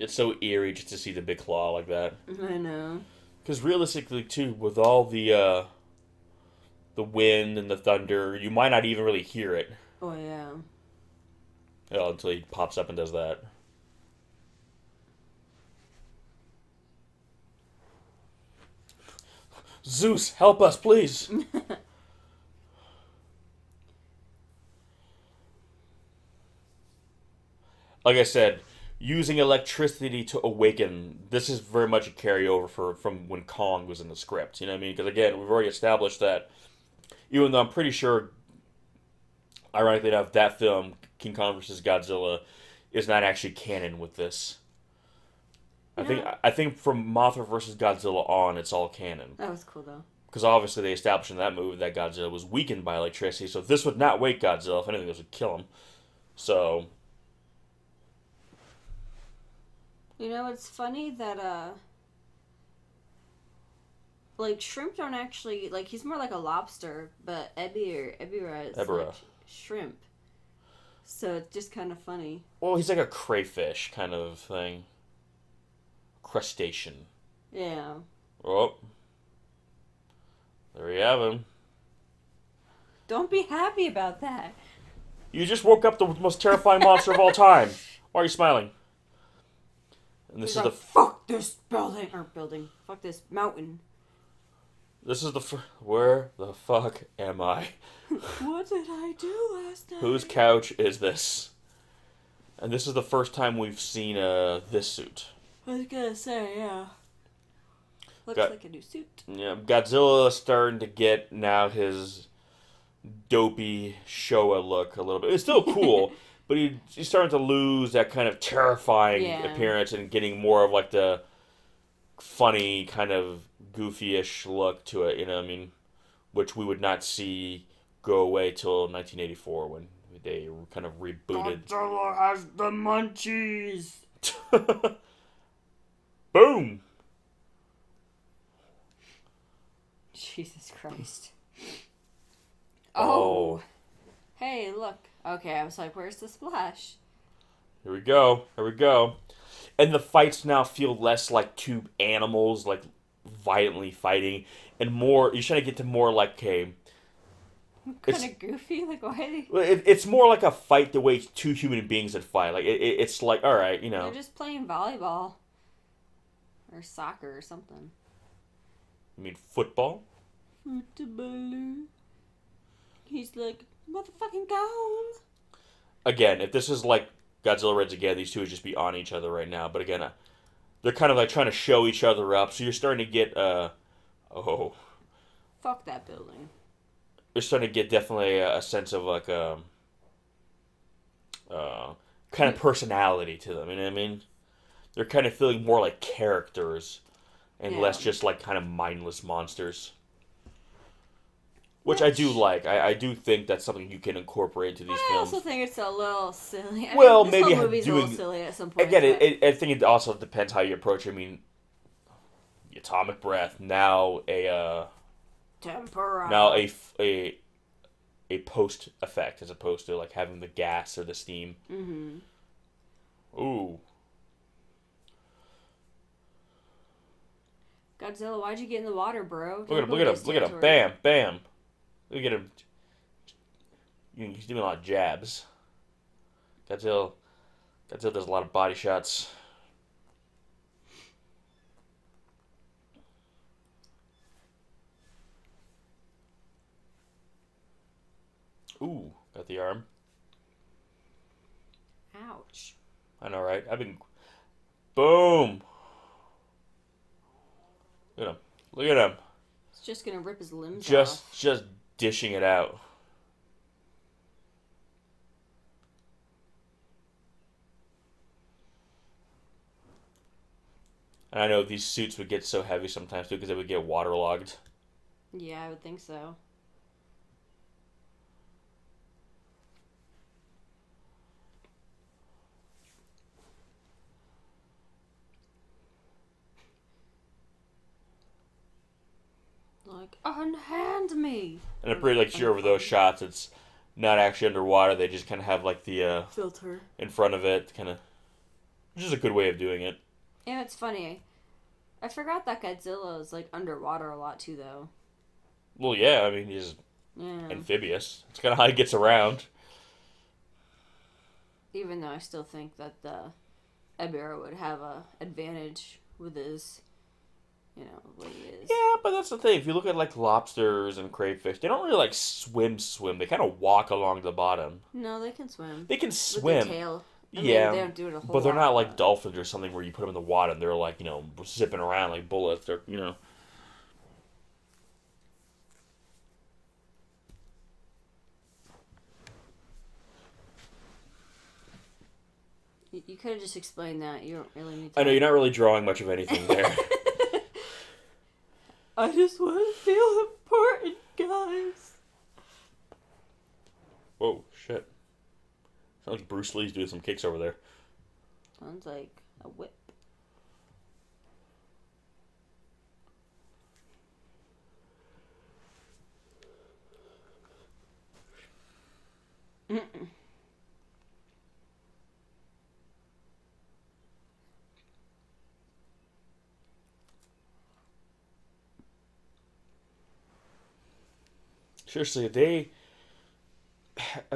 It's so eerie just to see the big claw like that. I know. Because realistically, too, with all the wind and the thunder, you might not even really hear it. Oh yeah. Until he pops up and does that. Zeus, help us, please. Like I said, using electricity to awaken, this is very much a carryover from when Kong was in the script. You know what I mean? Because again, we've already established that, even though I'm pretty sure, ironically enough, that film, King Kong vs. Godzilla, is not actually canon with this. I think from Mothra vs. Godzilla on, it's all canon. That was cool though. Because obviously they established in that movie that Godzilla was weakened by electricity, so this would not wake Godzilla. If anything, this would kill him. So... You know, it's funny that, like, shrimp don't actually, like, he's more like a lobster, but Ebirah is like shrimp. So it's just kind of funny. Well, he's like a crayfish kind of thing. Crustacean. Yeah. Oh. There you have him. Don't be happy about that. You just woke up the most terrifying monster of all time. Why are you smiling? And this He's is like, fuck this building. Fuck this mountain. This is where the fuck am I? What did I do last night? Whose couch is this? And this is the first time we've seen this suit. I was gonna say, yeah. Looks like a new suit. Yeah, Godzilla is starting to get now his dopey Showa look a little bit. It's still cool. But he's starting to lose that kind of terrifying appearance and getting more of like the funny kind of goofy-ish look to it, you know what I mean? Which we would not see go away till 1984 when they kind of rebooted. Godzilla has the munchies! Boom! Jesus Christ. Oh! Hey, look. Okay, I was like, where's the splash? Here we go. Here we go. And the fights now feel less like two animals, like, violently fighting, and more, you're trying to get to more like a... Kind of goofy? Like, why? It's more like a fight the way two human beings would fight. Like, it's like, alright, you know. They're just playing volleyball. Or soccer or something. You mean football? Football. He's like... Motherfucking go! Again, if this is like Godzilla Reds again, these two would just be on each other right now. But again, they're kind of like trying to show each other up. So you're starting to get, oh. Fuck that building. You're starting to get definitely a sense of like, kind of personality to them. You know what I mean? They're kind of feeling more like characters and less just like kind of mindless monsters. Which I do like. I do think that's something you can incorporate into these films. I also think it's a little silly. I mean, this maybe whole movie's a little silly at some point. Again, I think it also depends how you approach it. I mean, the atomic breath, now a... tempura. Now a post effect as opposed to like having the gas or the steam. Mm-hmm. Ooh. Godzilla, why'd you get in the water, bro? Look at him, look at him, look at him. Bam, bam. Look at him. He's doing a lot of jabs. Godzilla does a lot of body shots. Ooh, got the arm. Ouch. I know, right? Boom! Look at him. Look at him. It's just gonna rip his limbs off. Just dishing it out. And I know these suits would get so heavy sometimes too because they would get waterlogged. Yeah, I would think so. Like, unhand me! And I'm pretty sure over those shots it's not actually underwater. They just kind of have like the filter in front of it, kind of, which is a good way of doing it. Yeah, it's funny. I forgot that Godzilla is like underwater a lot too, though. Well, yeah, I mean he's amphibious. It's kind of how he gets around. Even though I still think that the Ebirah would have a advantage with his, what he is. Yeah, but that's the thing. If you look at like lobsters and crayfish, they don't really like swim. They kind of walk along the bottom. No, they can swim. They can swim. With their tail. I mean, they don't do it a whole but they're lot, not like dolphins or something where you put them in the water and they're like, zipping around like bullets. They're, You could have just explained that. You don't really need to. I know, you're not really drawing much of anything there. I just want to feel important, guys. Whoa, shit. Sounds like Bruce Lee's doing some kicks over there. Sounds like a whip. Mm-mm. Seriously, they have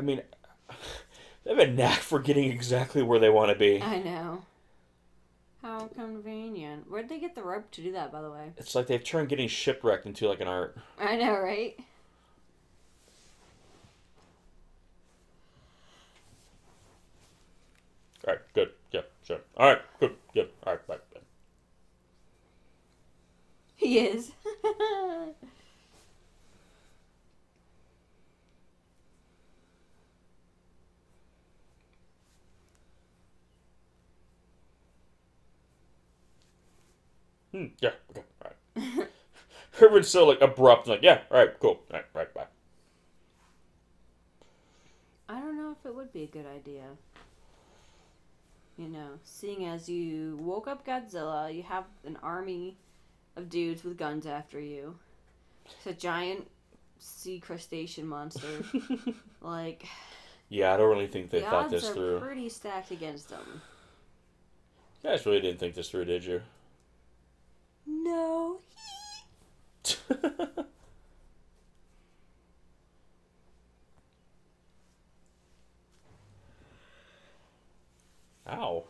a knack for getting exactly where they want to be. I know. How convenient. Where'd they get the rope to do that, by the way? It's like they've turned getting shipwrecked into like an art. I know, right? Alright, good. Yep, sure. Alright, good. Yep, alright, bye. He is. Yeah, okay, alright. Everyone's so like abrupt, like, yeah, alright, cool. Alright, right, bye. I don't know if it would be a good idea. Seeing as you woke up Godzilla, you have an army of dudes with guns after you. It's a giant sea crustacean monster. Like... Yeah, I don't really think they thought this through. The odds are pretty stacked against them. You guys really didn't think this through, did you? No. Ow.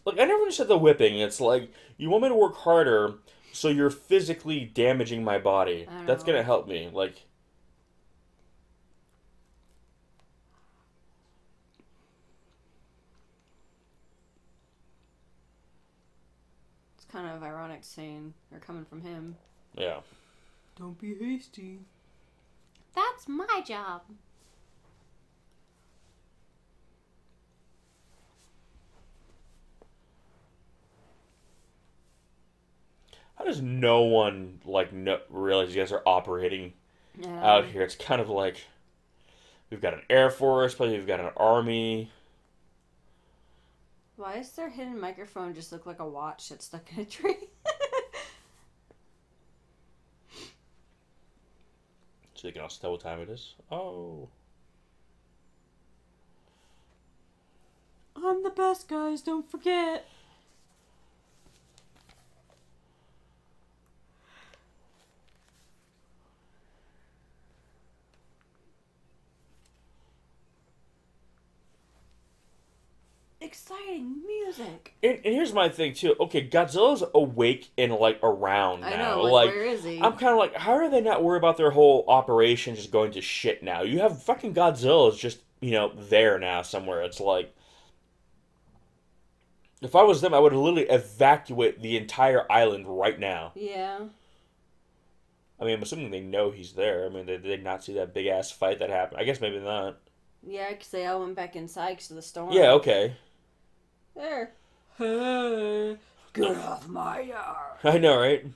Look, I never understood the whipping. It's like, you want me to work harder, so you're physically damaging my body. That's gonna help me. Like... Kind of ironic saying or coming from him. Yeah. Don't be hasty. That's my job. How does no one realize you guys are operating out here? It's kind of like we've got an air force, but we've got an army. Why does their hidden microphone just look like a watch that's stuck in a tree? So you can also tell what time it is. Oh. I'm the best, guys. Don't forget. exciting music. And here's my thing too. Okay, Godzilla's awake and like around now. I know, like where is he? I'm kind of like, how are they not worried about their whole operation just going to shit now? You have fucking Godzilla's just there now somewhere. It's like, if I was them, I would literally evacuate the entire island right now. Yeah. I mean, I'm assuming they know he's there. I mean, they did not see that big ass fight that happened. I guess maybe not. Yeah, because they all went back inside because of the storm. Yeah, okay. There. Hey, get off my yard. I know, right?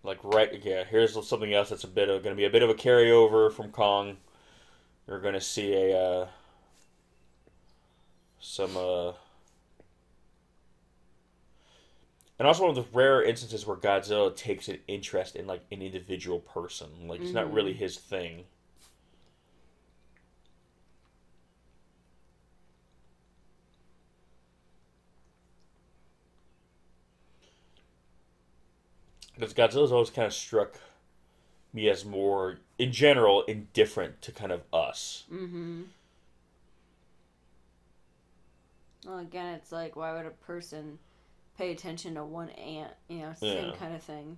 Like, right, yeah, here's something else that's going to be a bit of a carryover from Kong. You're going to see and also one of the rare instances where Godzilla takes an interest in, like, an individual person. Like, it's not really his thing. Because Godzilla's always kind of struck me as more, in general, indifferent to kind of us. Mm-hmm. Well, again, it's like, why would a person pay attention to one ant? It's the same kind of thing.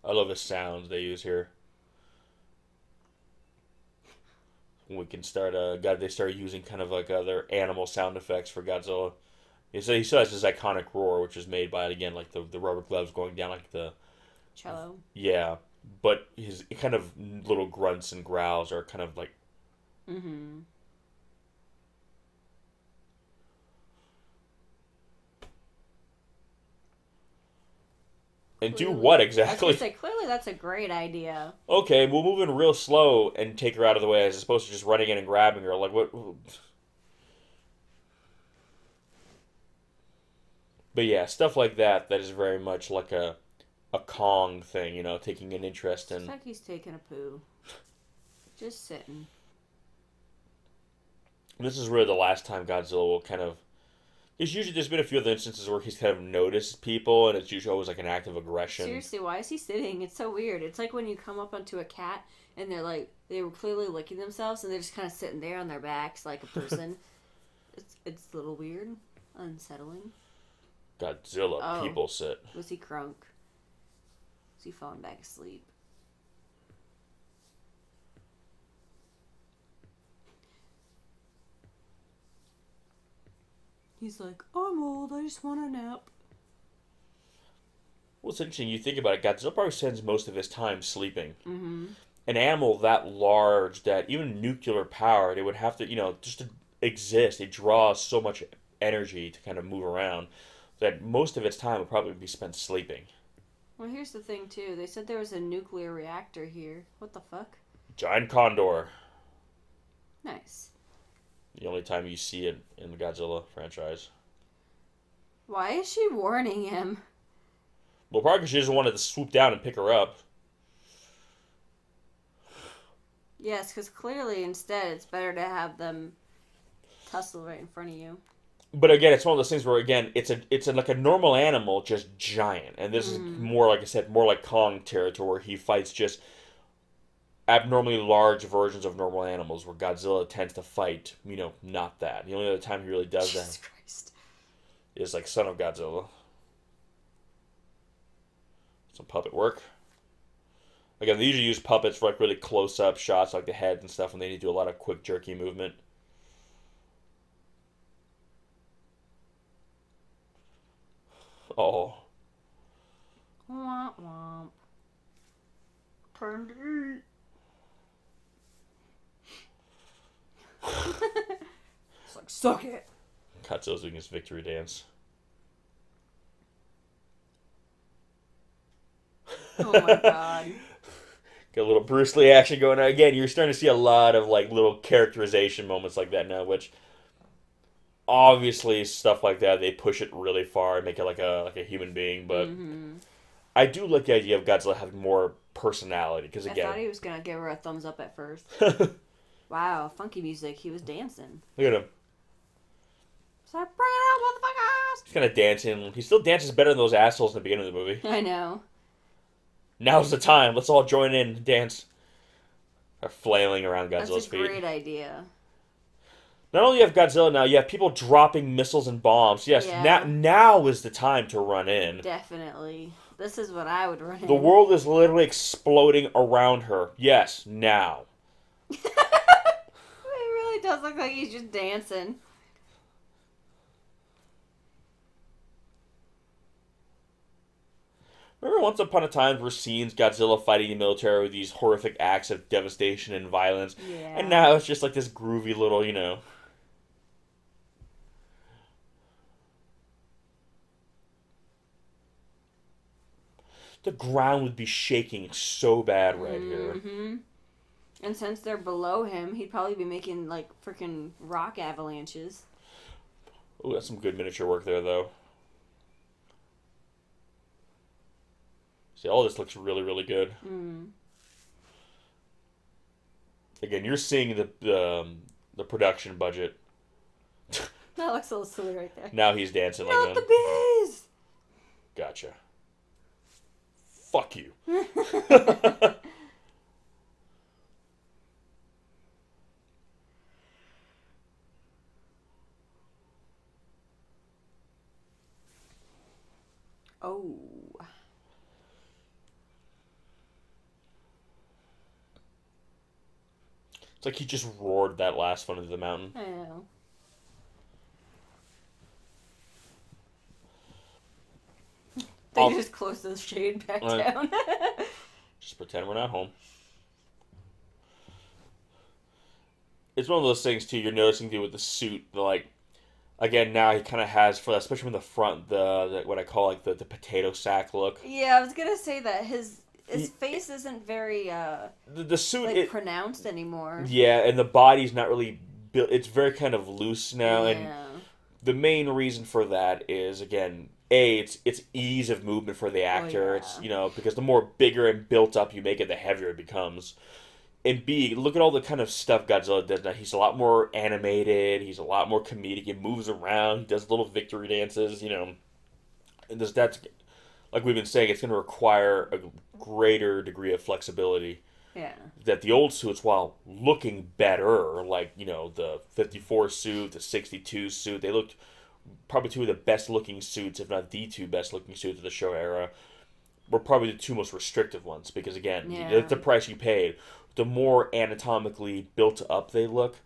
I love the sounds they use here. We can start they start using kind of like other animal sound effects for Godzilla. He still has this iconic roar, which is made by, again, like the rubber gloves going down like the cello. Yeah, but his kind of little grunts and growls are kind of like. Mm-hmm. And do what exactly? I was gonna say, clearly that's a great idea. Okay, we'll move in real slow and take her out of the way as opposed to just running in and grabbing her. Like, what? But yeah, stuff like that is very much like a Kong thing, taking an interest in. It's like he's taking a poo. Just sitting. This is really the last time Godzilla will kind of. Because usually there's been a few other instances where he's kind of noticed people, and it's usually always like an act of aggression. Seriously, why is he sitting? It's so weird. It's like when you come up onto a cat, and they were clearly licking themselves, and they're just kind of sitting there on their backs like a person. It's a little weird. Unsettling. Godzilla, people sit. Was he crunk? Was he falling back asleep? He's like, I'm old, I just want a nap. Well, it's interesting. You think about it, Godzilla probably spends most of his time sleeping. Mm-hmm. An animal that large, that even nuclear powered, it would have to, just to exist, it draws so much energy to kind of move around that most of its time would probably be spent sleeping. Well, here's the thing, too. They said there was a nuclear reactor here. What the fuck? Giant condor. Nice. The only time you see it in the Godzilla franchise. Why is she warning him? Well, probably because she just wanted to swoop down and pick her up. Yes, because clearly instead it's better to have them tussle right in front of you. But again, it's one of those things where, again, it's like a normal animal, just giant. And this is more, like I said, more like Kong territory, where he fights just abnormally large versions of normal animals, where Godzilla tends to fight, not that. The only other time he really does Jesus that Christ. is like Son of Godzilla. Some puppet work. Again, they usually use puppets for like really close-up shots, like the heads and stuff, when they need to do a lot of quick, jerky movement. Oh. Womp womp. Time to eat. It's like, suck it. Godzilla's doing his victory dance. Oh my god. Got a little Bruce Lee action going on. Again, you're starting to see a lot of like little characterization moments like that now, which obviously stuff like that, they push it really far and make it like a human being, but I do like the idea of Godzilla having more personality, because again, I thought he was gonna give her a thumbs up at first. Wow, funky music. He was dancing. Look at him. It's like, bring it on, He's kind of dancing. He still dances better than those assholes in the beginning of the movie. I know. Now's the time. Let's all join in and dance. Are flailing around Godzilla's feet. That's a great idea. Not only you have Godzilla now, you have people dropping missiles and bombs. Yes, Yeah. now is the time to run in. Definitely. This is what I would run in. The world is literally exploding around her. Yes, now. It really does look like he's just dancing. Remember once upon a time where scenes Godzilla fighting the military with these horrific acts of devastation and violence? Yeah. And now it's just like this groovy little, you know... The ground would be shaking so bad right here. Mm-hmm. And since they're below him, he'd probably be making, like, freaking rock avalanches. Oh, that's some good miniature work there, though. See, all this looks really, really good. Mm. Again, you're seeing the production budget. That looks a little silly right there. Now he's dancing like Not that. the bees! Gotcha. Fuck you. Oh. It's like he just roared that last one into the mountain. I know. They just close the shade back down. Just pretend we're not home. It's one of those things, too, you're noticing, too, with the suit, like, again, now he kind of has, for that, especially from the front, the what I call, like, the potato sack look. Yeah, I was gonna say that his face isn't very, the suit, like, pronounced anymore. Yeah, and the body's not really built, it's very kind of loose now, Yeah. and the main reason for that is, again... it's ease of movement for the actor. yeah. It's, you know, because the more bigger and built up you make it, the heavier it becomes. And B, look at all the kind of stuff Godzilla does now. He's a lot more animated. He's a lot more comedic. He moves around. He does little victory dances, you know. And that's, like we've been saying, it's going to require a greater degree of flexibility. Yeah. That the old suits, while looking better, like, you know, the 54 suit, the 62 suit, they looked... probably two of the best looking suits, if not the two best looking suits of the show era, were probably the two most restrictive ones. Because again, it's the price you paid. The more anatomically built up they look,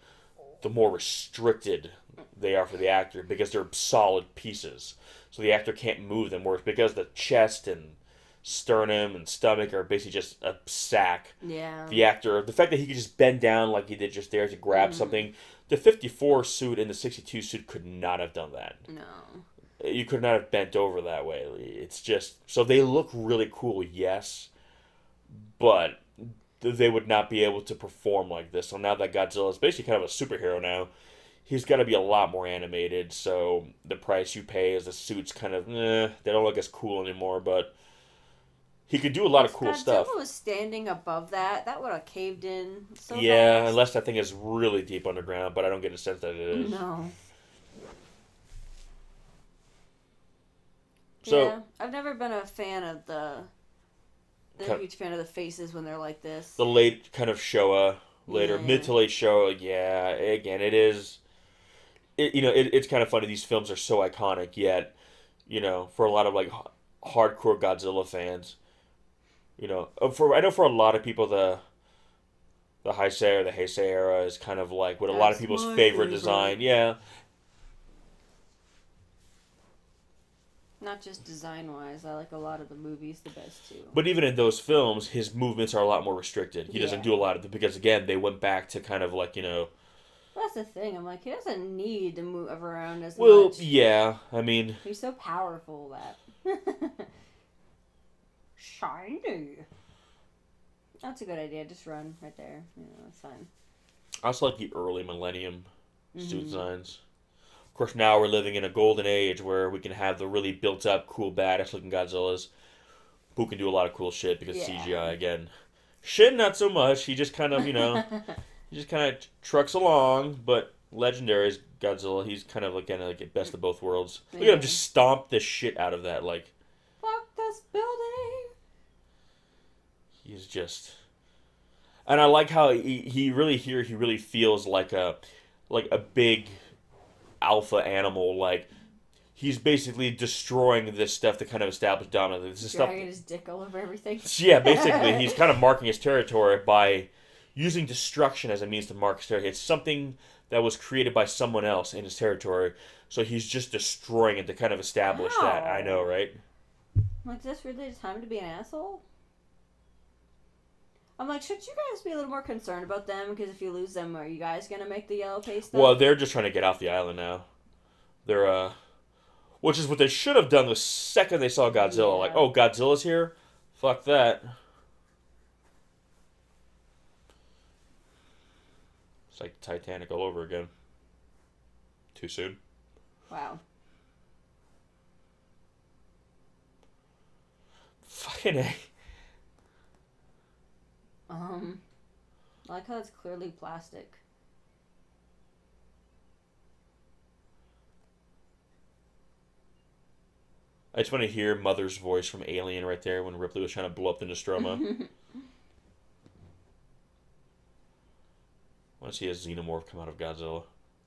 the more restricted they are for the actor because they're solid pieces. So the actor can't move them. Whereas because the chest and sternum and stomach are basically just a sack. Yeah. The actor, the fact that he could just bend down like he did just there to grab something. The 54 suit and the 62 suit could not have done that. No. You could not have bent over that way. It's just... So they look really cool, yes. But they would not be able to perform like this. So now that Godzilla is basically kind of a superhero now, he's got to be a lot more animated. So the price you pay is the suits kind of... they don't look as cool anymore, but... He could do a lot of cool stuff. If Godzilla was standing above that, that would have caved in so Yeah, fast. unless that thing is really deep underground, but I don't get a sense that it is. No. So, yeah, I've never been a fan of a huge fan of the faces when they're like this. The late kind of Showa, later, Yeah. mid to late Showa, yeah, again, it is... it's kind of funny, these films are so iconic, yet, you know, for a lot of, like, hardcore Godzilla fans... You know, I know for a lot of people, the Heisei or the Heisei era is kind of like what a lot of people's favorite design. Yeah. Not just design-wise, I like a lot of the movies the best, too. But even in those films, his movements are a lot more restricted. He doesn't do a lot of it because, again, they went back to kind of like, you know... That's the thing. I'm like, he doesn't need to move around as much. Well, yeah, I mean... He's so powerful that... Shiny. That's a good idea. Just run right there. Yeah, that's fine. I also like the early Millennium suit designs. Of course, now we're living in a golden age where we can have the really built-up, cool, badass-looking Godzillas who can do a lot of cool shit because CGI, again. Shin, not so much. He just kind of, you know, he just kind of trucks along, but Legendary is Godzilla. He's kind of like best of both worlds. Look Yeah. at him just stomp the shit out of that. Like, Fuck this building. he's just, and I like how he really feels like a big alpha animal. Like, he's basically destroying this stuff to kind of establish dominance. This Dragging his dick all over everything. Yeah, basically, he's kind of marking his territory by using destruction as a means to mark his territory. It's something that was created by someone else in his territory, so he's just destroying it to kind of establish that. I know, right? Like, is this really the time to be an asshole? I'm like, should you guys be a little more concerned about them? Because if you lose them, are you guys going to make the yellow paste stuff? Well, they're just trying to get off the island now. They're, which is what they should have done the second they saw Godzilla. Yeah. Like, oh, Godzilla's here? Fuck that. It's like Titanic all over again. Too soon. Wow. Fucking A. I like how it's clearly plastic. I just want to hear Mother's voice from Alien right there when Ripley was trying to blow up the Nostromo. I want to see a xenomorph come out of Godzilla.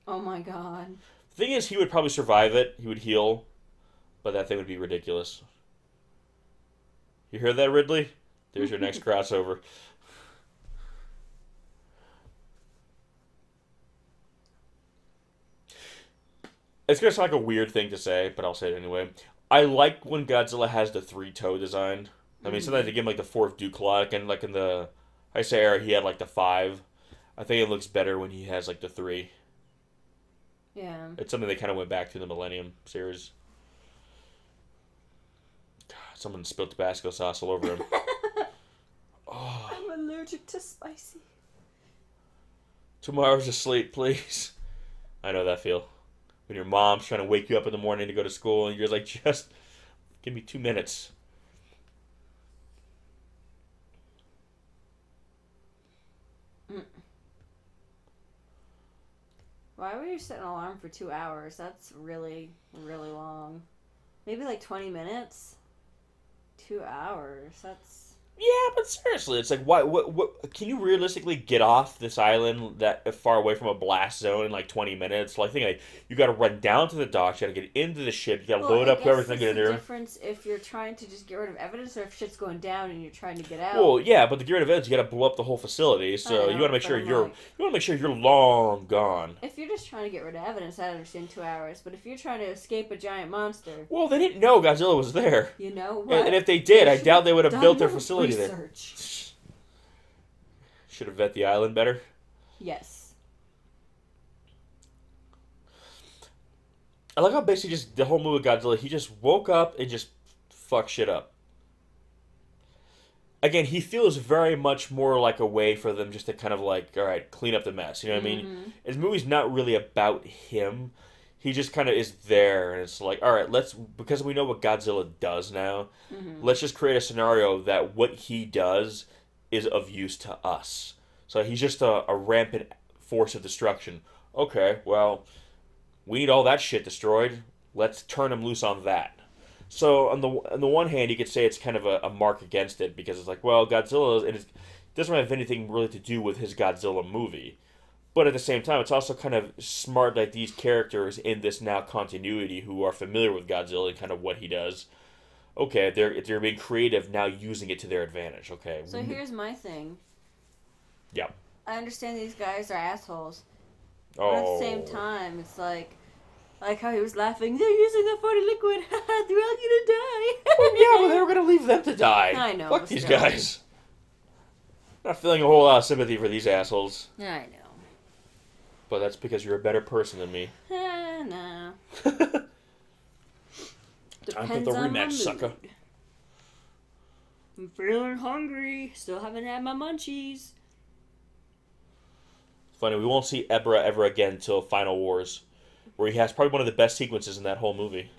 Oh my god. The thing is, he would probably survive it. He would heal. But that thing would be ridiculous. You hear that, Ridley? There's your next crossover. It's going to sound like a weird thing to say, but I'll say it anyway. I like when Godzilla has the 3-toe design. I mean, sometimes they give him like the 4th Duke-like, and like in the Heisei era, he had like the 5. I think it looks better when he has like the 3. Yeah. It's something they kind of went back to in the Millennium series. God, someone spilled Tabasco sauce all over him. Oh. I'm allergic to spicy. 2 more hours of sleep, please. I know that feel. When your mom's trying to wake you up in the morning to go to school, and you're like, just give me 2 minutes. Why would you set an alarm for 2 hours? That's really, really long. Maybe like 20 minutes? 2 hours. That's... Yeah, but seriously, it's like, why? What? Can you realistically get off this island that far away from a blast zone in like 20 minutes? Like, I think you got to run down to the docks, you got to get into the ship, you got to load up everything, get in there. Difference if you're trying to just get rid of evidence, or if shit's going down and you're trying to get out. Well, yeah, but to get rid of evidence, you got to blow up the whole facility. So you want to make sure you want to make sure you're long gone. If you're just trying to get rid of evidence, I understand 2 hours. But if you're trying to escape a giant monster, well, they didn't know Godzilla was there. You know what? And if they did, I doubt they would have built their facility there. Should have vet the island better. Yes. I like how basically just the whole movie with Godzilla, he just woke up and just fucked shit up. Again, he feels very much more like a way for them just to kind of like, all right, clean up the mess. You know what I mean? His movie's not really about him. He just kind of is there, and it's like, all right, because we know what Godzilla does now, let's just create a scenario that what he does is of use to us. So he's just a rampant force of destruction. Okay, well, we need all that shit destroyed. Let's turn him loose on that. So on the one hand, you could say it's kind of a mark against it, because it's like, well, Godzilla it doesn't have anything really to do with his Godzilla movie. But at the same time, it's also kind of smart that these characters in this now continuity who are familiar with Godzilla and kind of what he does, okay, they're being creative now, using it to their advantage. Okay. So here's my thing. Yeah. I understand these guys are assholes. Oh. But at the same time, it's like how he was laughing. They're using the funny liquid. They're all gonna die. Well, yeah, but they were gonna leave them to die. I know. Fuck these guys. Not feeling a whole lot of sympathy for these assholes. I know. But that's because you're a better person than me. Nah. Time for the rematch, sucker. I'm feeling hungry. Still haven't had my munchies. Funny, we won't see Ebirah ever again until Final Wars, where he has probably one of the best sequences in that whole movie.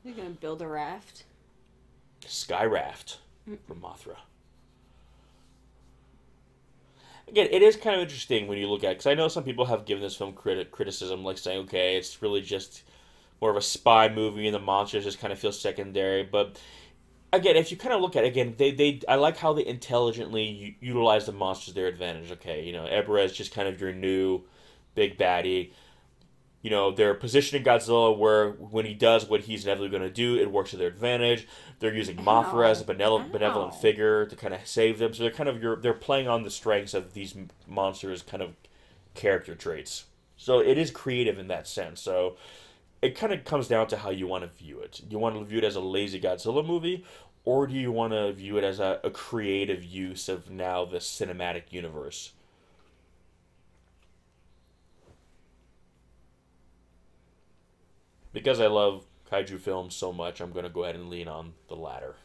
You're gonna build a raft? Sky Raft. from Mothra. Again, it is kind of interesting when you look at it, because I know some people have given this film criticism, like saying, okay, it's really just more of a spy movie and the monsters just kind of feel secondary. But again, if you kind of look at it, again, I like how they intelligently utilize the monsters to their advantage. Okay, Ebirah is just kind of your new big baddie. They're positioning Godzilla where when he does what he's inevitably going to do, it works to their advantage. They're using Mothra as a benevolent figure to kind of save them. So they're playing on the strengths of these monsters' kind of character traits. So it is creative in that sense. So it kind of comes down to how you want to view it. Do you want to view it as a lazy Godzilla movie, or do you want to view it as a creative use of now the cinematic universe? Because I love kaiju films so much, I'm going to go ahead and lean on the latter.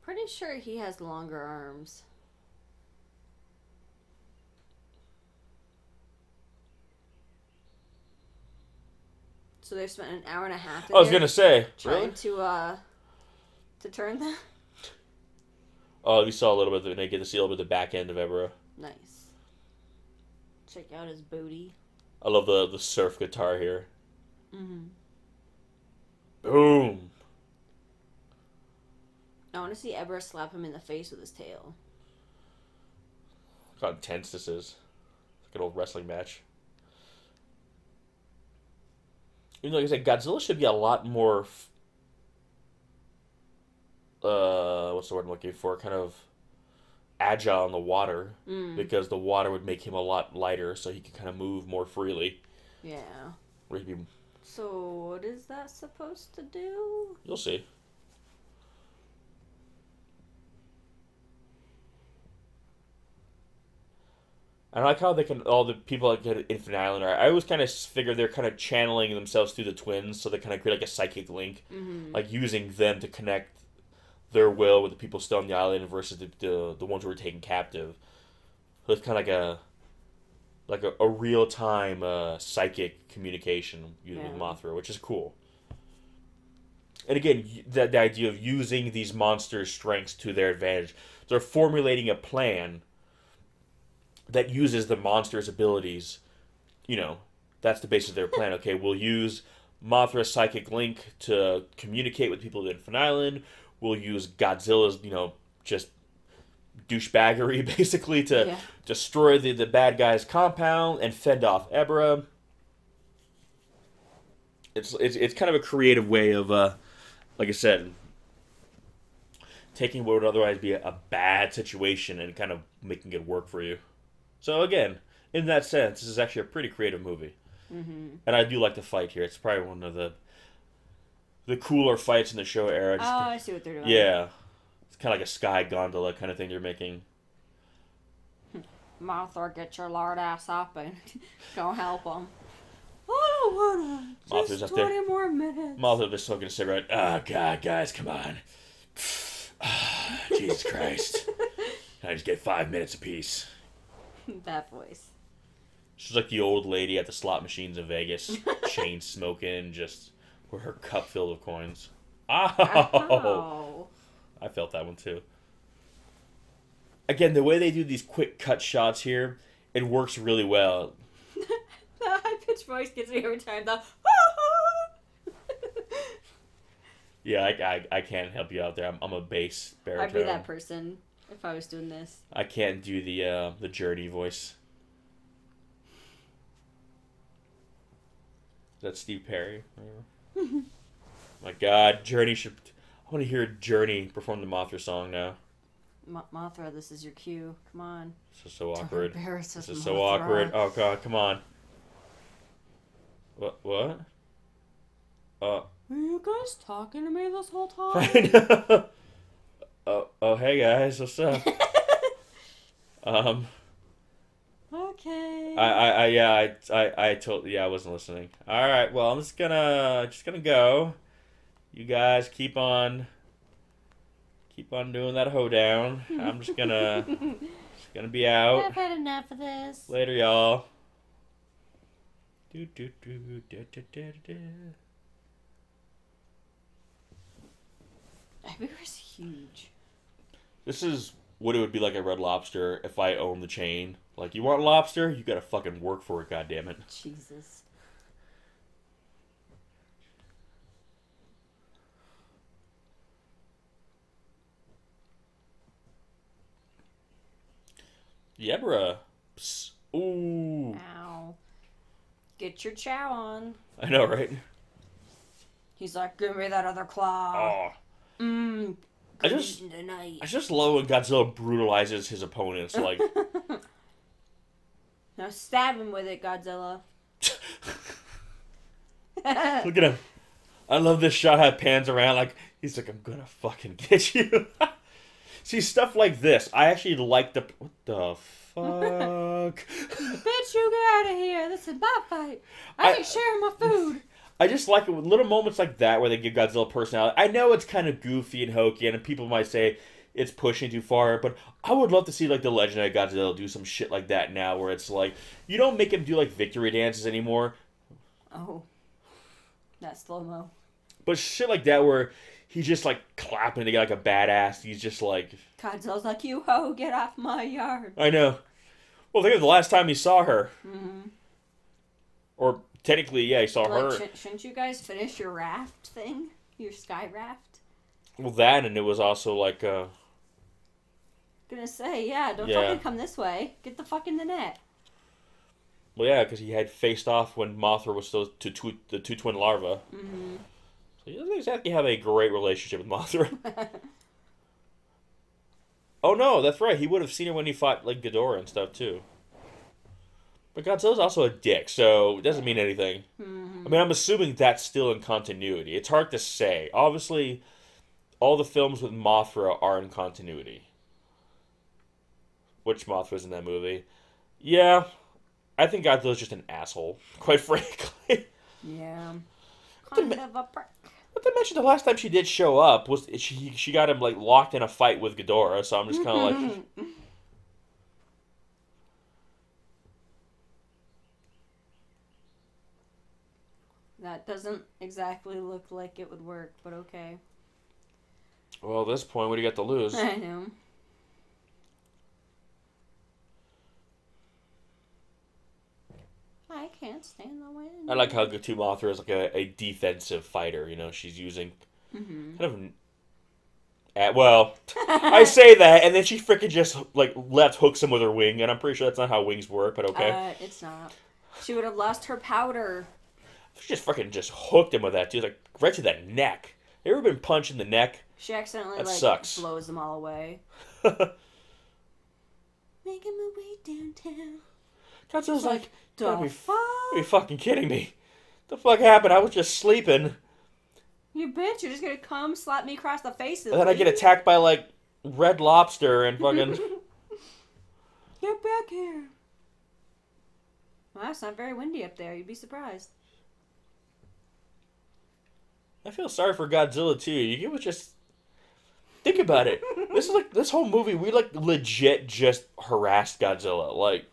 Pretty sure he has longer arms. So they spent an hour and a half. I was going to say, trying really? to turn them. Oh, we saw a little bit of they get to see a little bit of the back end of Ebirah. Nice. Check out his booty. I love the surf guitar here. Mm-hmm. Boom. I want to see Ebirah slap him in the face with his tail. Look how intense this is. It's like an old wrestling match. Like I said, Godzilla should be a lot more... what's the word I'm looking for? Kind of agile in the water, because the water would make him a lot lighter, so he could kind of move more freely. Yeah. Or he'd be... So what is that supposed to do? You'll see. I like how all the people at Infinite Island I always kind of figure they're kind of channeling themselves through the twins, so they kind of create like a psychic link, like using them to connect their will with the people still on the island versus the ones who were taken captive. So it's kind of like a real time psychic communication with Mothra, which is cool. And again, the idea of using these monsters' strengths to their advantage. They're formulating a plan that uses the monster's abilities. That's the basis of their plan. Okay, we'll use Mothra's psychic link to communicate with people at Infinite Island. We'll use Godzilla's, just douchebaggery, basically, to destroy the bad guy's compound and fend off Ebirah. It's kind of a creative way of, like I said, taking what would otherwise be a bad situation and kind of making it work for you. So again, in that sense, this is actually a pretty creative movie. Mm-hmm. And I do like the fight here. It's probably one of the cooler fights in the show era. I see what they're doing. Yeah. It's kind of like a sky gondola kind of thing they're making. Mothra, get your lard ass up and go help him. I don't wanna. Mothra's Just up there. 20 more minutes. Mothra's just smoking a cigarette. Oh, God, guys, come on. Jesus Christ. I just get 5 minutes apiece. That voice. She's like the old lady at the slot machines in Vegas, chain smoking, just with her cup filled with coins. Oh! I felt that one too. Again, the way they do these quick cut shots here, it works really well. The high-pitched voice gets me every time, though. Yeah, I can't help you out there. I'm a bass baritone. I'd be that person if I was doing this. I can't do the Journey voice. Is that Steve Perry? My God, Journey should... I want to hear Journey perform the Mothra song now. Mothra, this is your cue. Come on. This is so awkward. This is so awkward. Oh, God, come on. What? Were you guys talking to me this whole time? I know. Oh, hey guys, what's up? Okay. I totally, I wasn't listening. All right, well, I'm just gonna go. You guys keep on doing that hoedown. I'm just gonna be out. I've had enough of this. Later, y'all. Ebirah's huge. This is what it would be like at Red Lobster if I owned the chain. Like, you want lobster? You gotta fucking work for it, goddammit. Jesus. The Ebirah. Ooh. Ow. Get your chow on. I know, right? He's like, give me that other claw. Oh. Mmm. I just love when Godzilla brutalizes his opponents. Like, now stab him with it, Godzilla. look at him. I love this shot how it pans around. Like, he's like, I'm gonna fucking get you. See, stuff like this. I actually like the... What the fuck? Bitch, you get out of here. This is my fight. I ain't sharing my food. I just like it with little moments like that where they give Godzilla personality. I know it's kind of goofy and hokey, and people might say it's pushing too far, but I would love to see, like, the legendary Godzilla do some shit like that now, where it's like, you don't make him do, like, victory dances anymore. Oh. That slow-mo. But shit like that where he's just, like, clapping to get, like, a badass. He's just, like... Godzilla's like, you ho, get off my yard. I know. Well, think of the last time he saw her. Mm-hmm. Or... Technically, yeah, he saw like, her. Shouldn't you guys finish your raft thing? Your sky raft? Well, that, and it was also like, Gonna say, yeah, don't fucking come this way. Get the fuck in the net. Well, yeah, because he had faced off when Mothra was still the two twin larvae. Mm-hmm. So he doesn't exactly have a great relationship with Mothra. Oh, no, that's right. He would have seen her when he fought, like, Ghidorah and stuff, too. But Godzilla's also a dick, so it doesn't mean anything. Mm-hmm. I mean, I'm assuming that's still in continuity. It's hard to say. Obviously, all the films with Mothra are in continuity. Which Mothra's in that movie? Yeah, I think Godzilla's just an asshole, quite frankly. Yeah. Kind of a prick. Not to mention, the last time she did show up, was she got him, like, locked in a fight with Ghidorah, so I'm just kind of like... That doesn't exactly look like it would work, but okay. Well, at this point, what do you got to lose? I know. I can't stand the wind. I like how Gatu Mothra is like a defensive fighter. You know, she's using kind of... well, I say that, and then she freaking just, like, left hooks him with her wing, and I'm pretty sure that's not how wings work, but okay. It's not. She would have lost her powder. She just fucking just hooked him with that, dude. Like, right to that neck. You ever been punched in the neck? She accidentally, that like, sucks. blows them all away. Making my way downtown. Godzilla's like, the fuck? Are you fucking kidding me? The fuck happened? I was just sleeping. You bitch, you're just gonna come slap me across the face. And then I get attacked by, like, Red Lobster and fucking... Get back here. Well, it's not very windy up there. You'd be surprised. I feel sorry for Godzilla, too. You was just... Think about it. This whole movie, we, like, legit just harassed Godzilla. Like...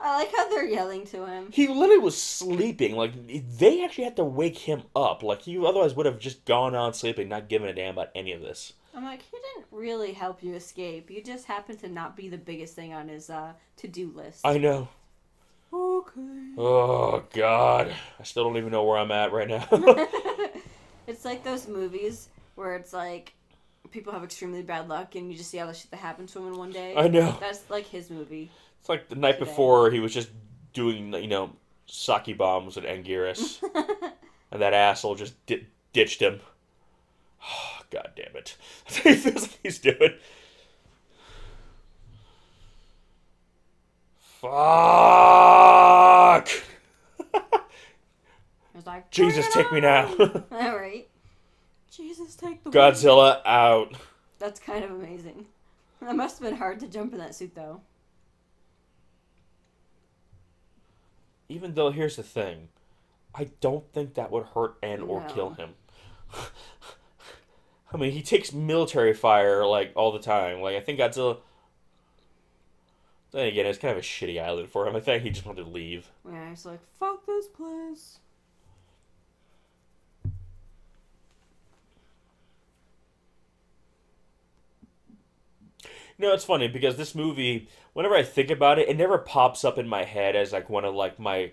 I like how they're yelling to him. He literally was sleeping. Like, they actually had to wake him up. Like, he otherwise would have just gone on sleeping, not giving a damn about any of this. I'm like, he didn't really help you escape. You just happened to not be the biggest thing on his to-do list. I know. Okay. Oh, God. I still don't even know where I'm at right now. It's like those movies where it's like people have extremely bad luck and you just see all the shit that happened to him in one day. I know. That's like his movie. It's like the night before he was just doing, you know, sake bombs at Anguirus. And that asshole just ditched him. Oh, God damn it. He feels like he's doing. Fuck! Like, Jesus, take me now. Alright. Jesus, take the Godzilla wheel. Out. That's kind of amazing. That must have been hard to jump in that suit, though. Even though, here's the thing. I don't think that would hurt or kill him. I mean, he takes military fire, like, all the time. Like, I think Godzilla... Then again, it's kind of a shitty island for him. I think he just wanted to leave. Yeah, he's like, fuck this place. No, it's funny because this movie, whenever I think about it, it never pops up in my head as like one of like my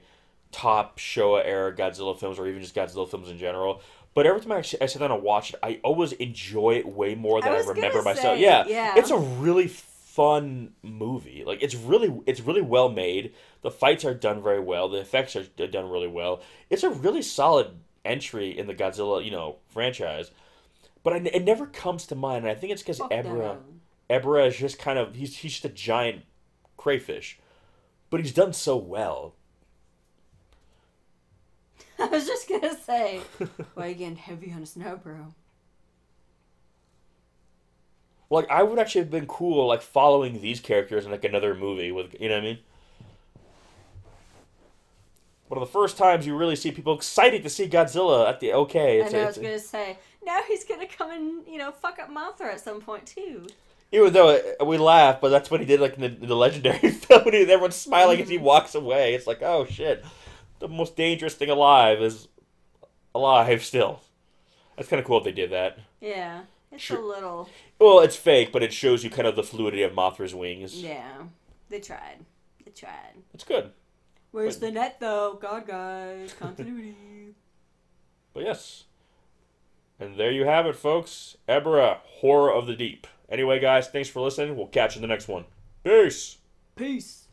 top Showa era Godzilla films, or even just Godzilla films in general. But every time I sit down and watch it, I always enjoy it way more than I remember myself. Yeah, it's a really fun movie. Like it's really well made. The fights are done very well. The effects are done really well. It's a really solid entry in the Godzilla, franchise. But it never comes to mind, and I think it's because Ebirah is just kind of he's just a giant crayfish, but he's done so well. I was just gonna say, why are you getting heavy on us now, bro? Like, I would actually have been cool, like, following these characters in, like, another movie with, you know what I mean? One of the first times you really see people excited to see Godzilla at the OK. I was gonna say, now he's gonna come and, fuck up Mothra at some point, too. Even though we laugh, but that's what he did, like, in the Legendary film, and everyone's smiling as he walks away. It's like, oh, shit. The most dangerous thing alive is alive still. That's kind of cool if they did that. Yeah. It's a little... Well, it's fake, but it shows you kind of the fluidity of Mothra's wings. Yeah. They tried. It's good. Where's the net, though? God, guys. Continuity. But yes. And there you have it, folks. Ebirah, Horror of the Deep. Anyway, guys, thanks for listening. We'll catch you in the next one. Peace. Peace.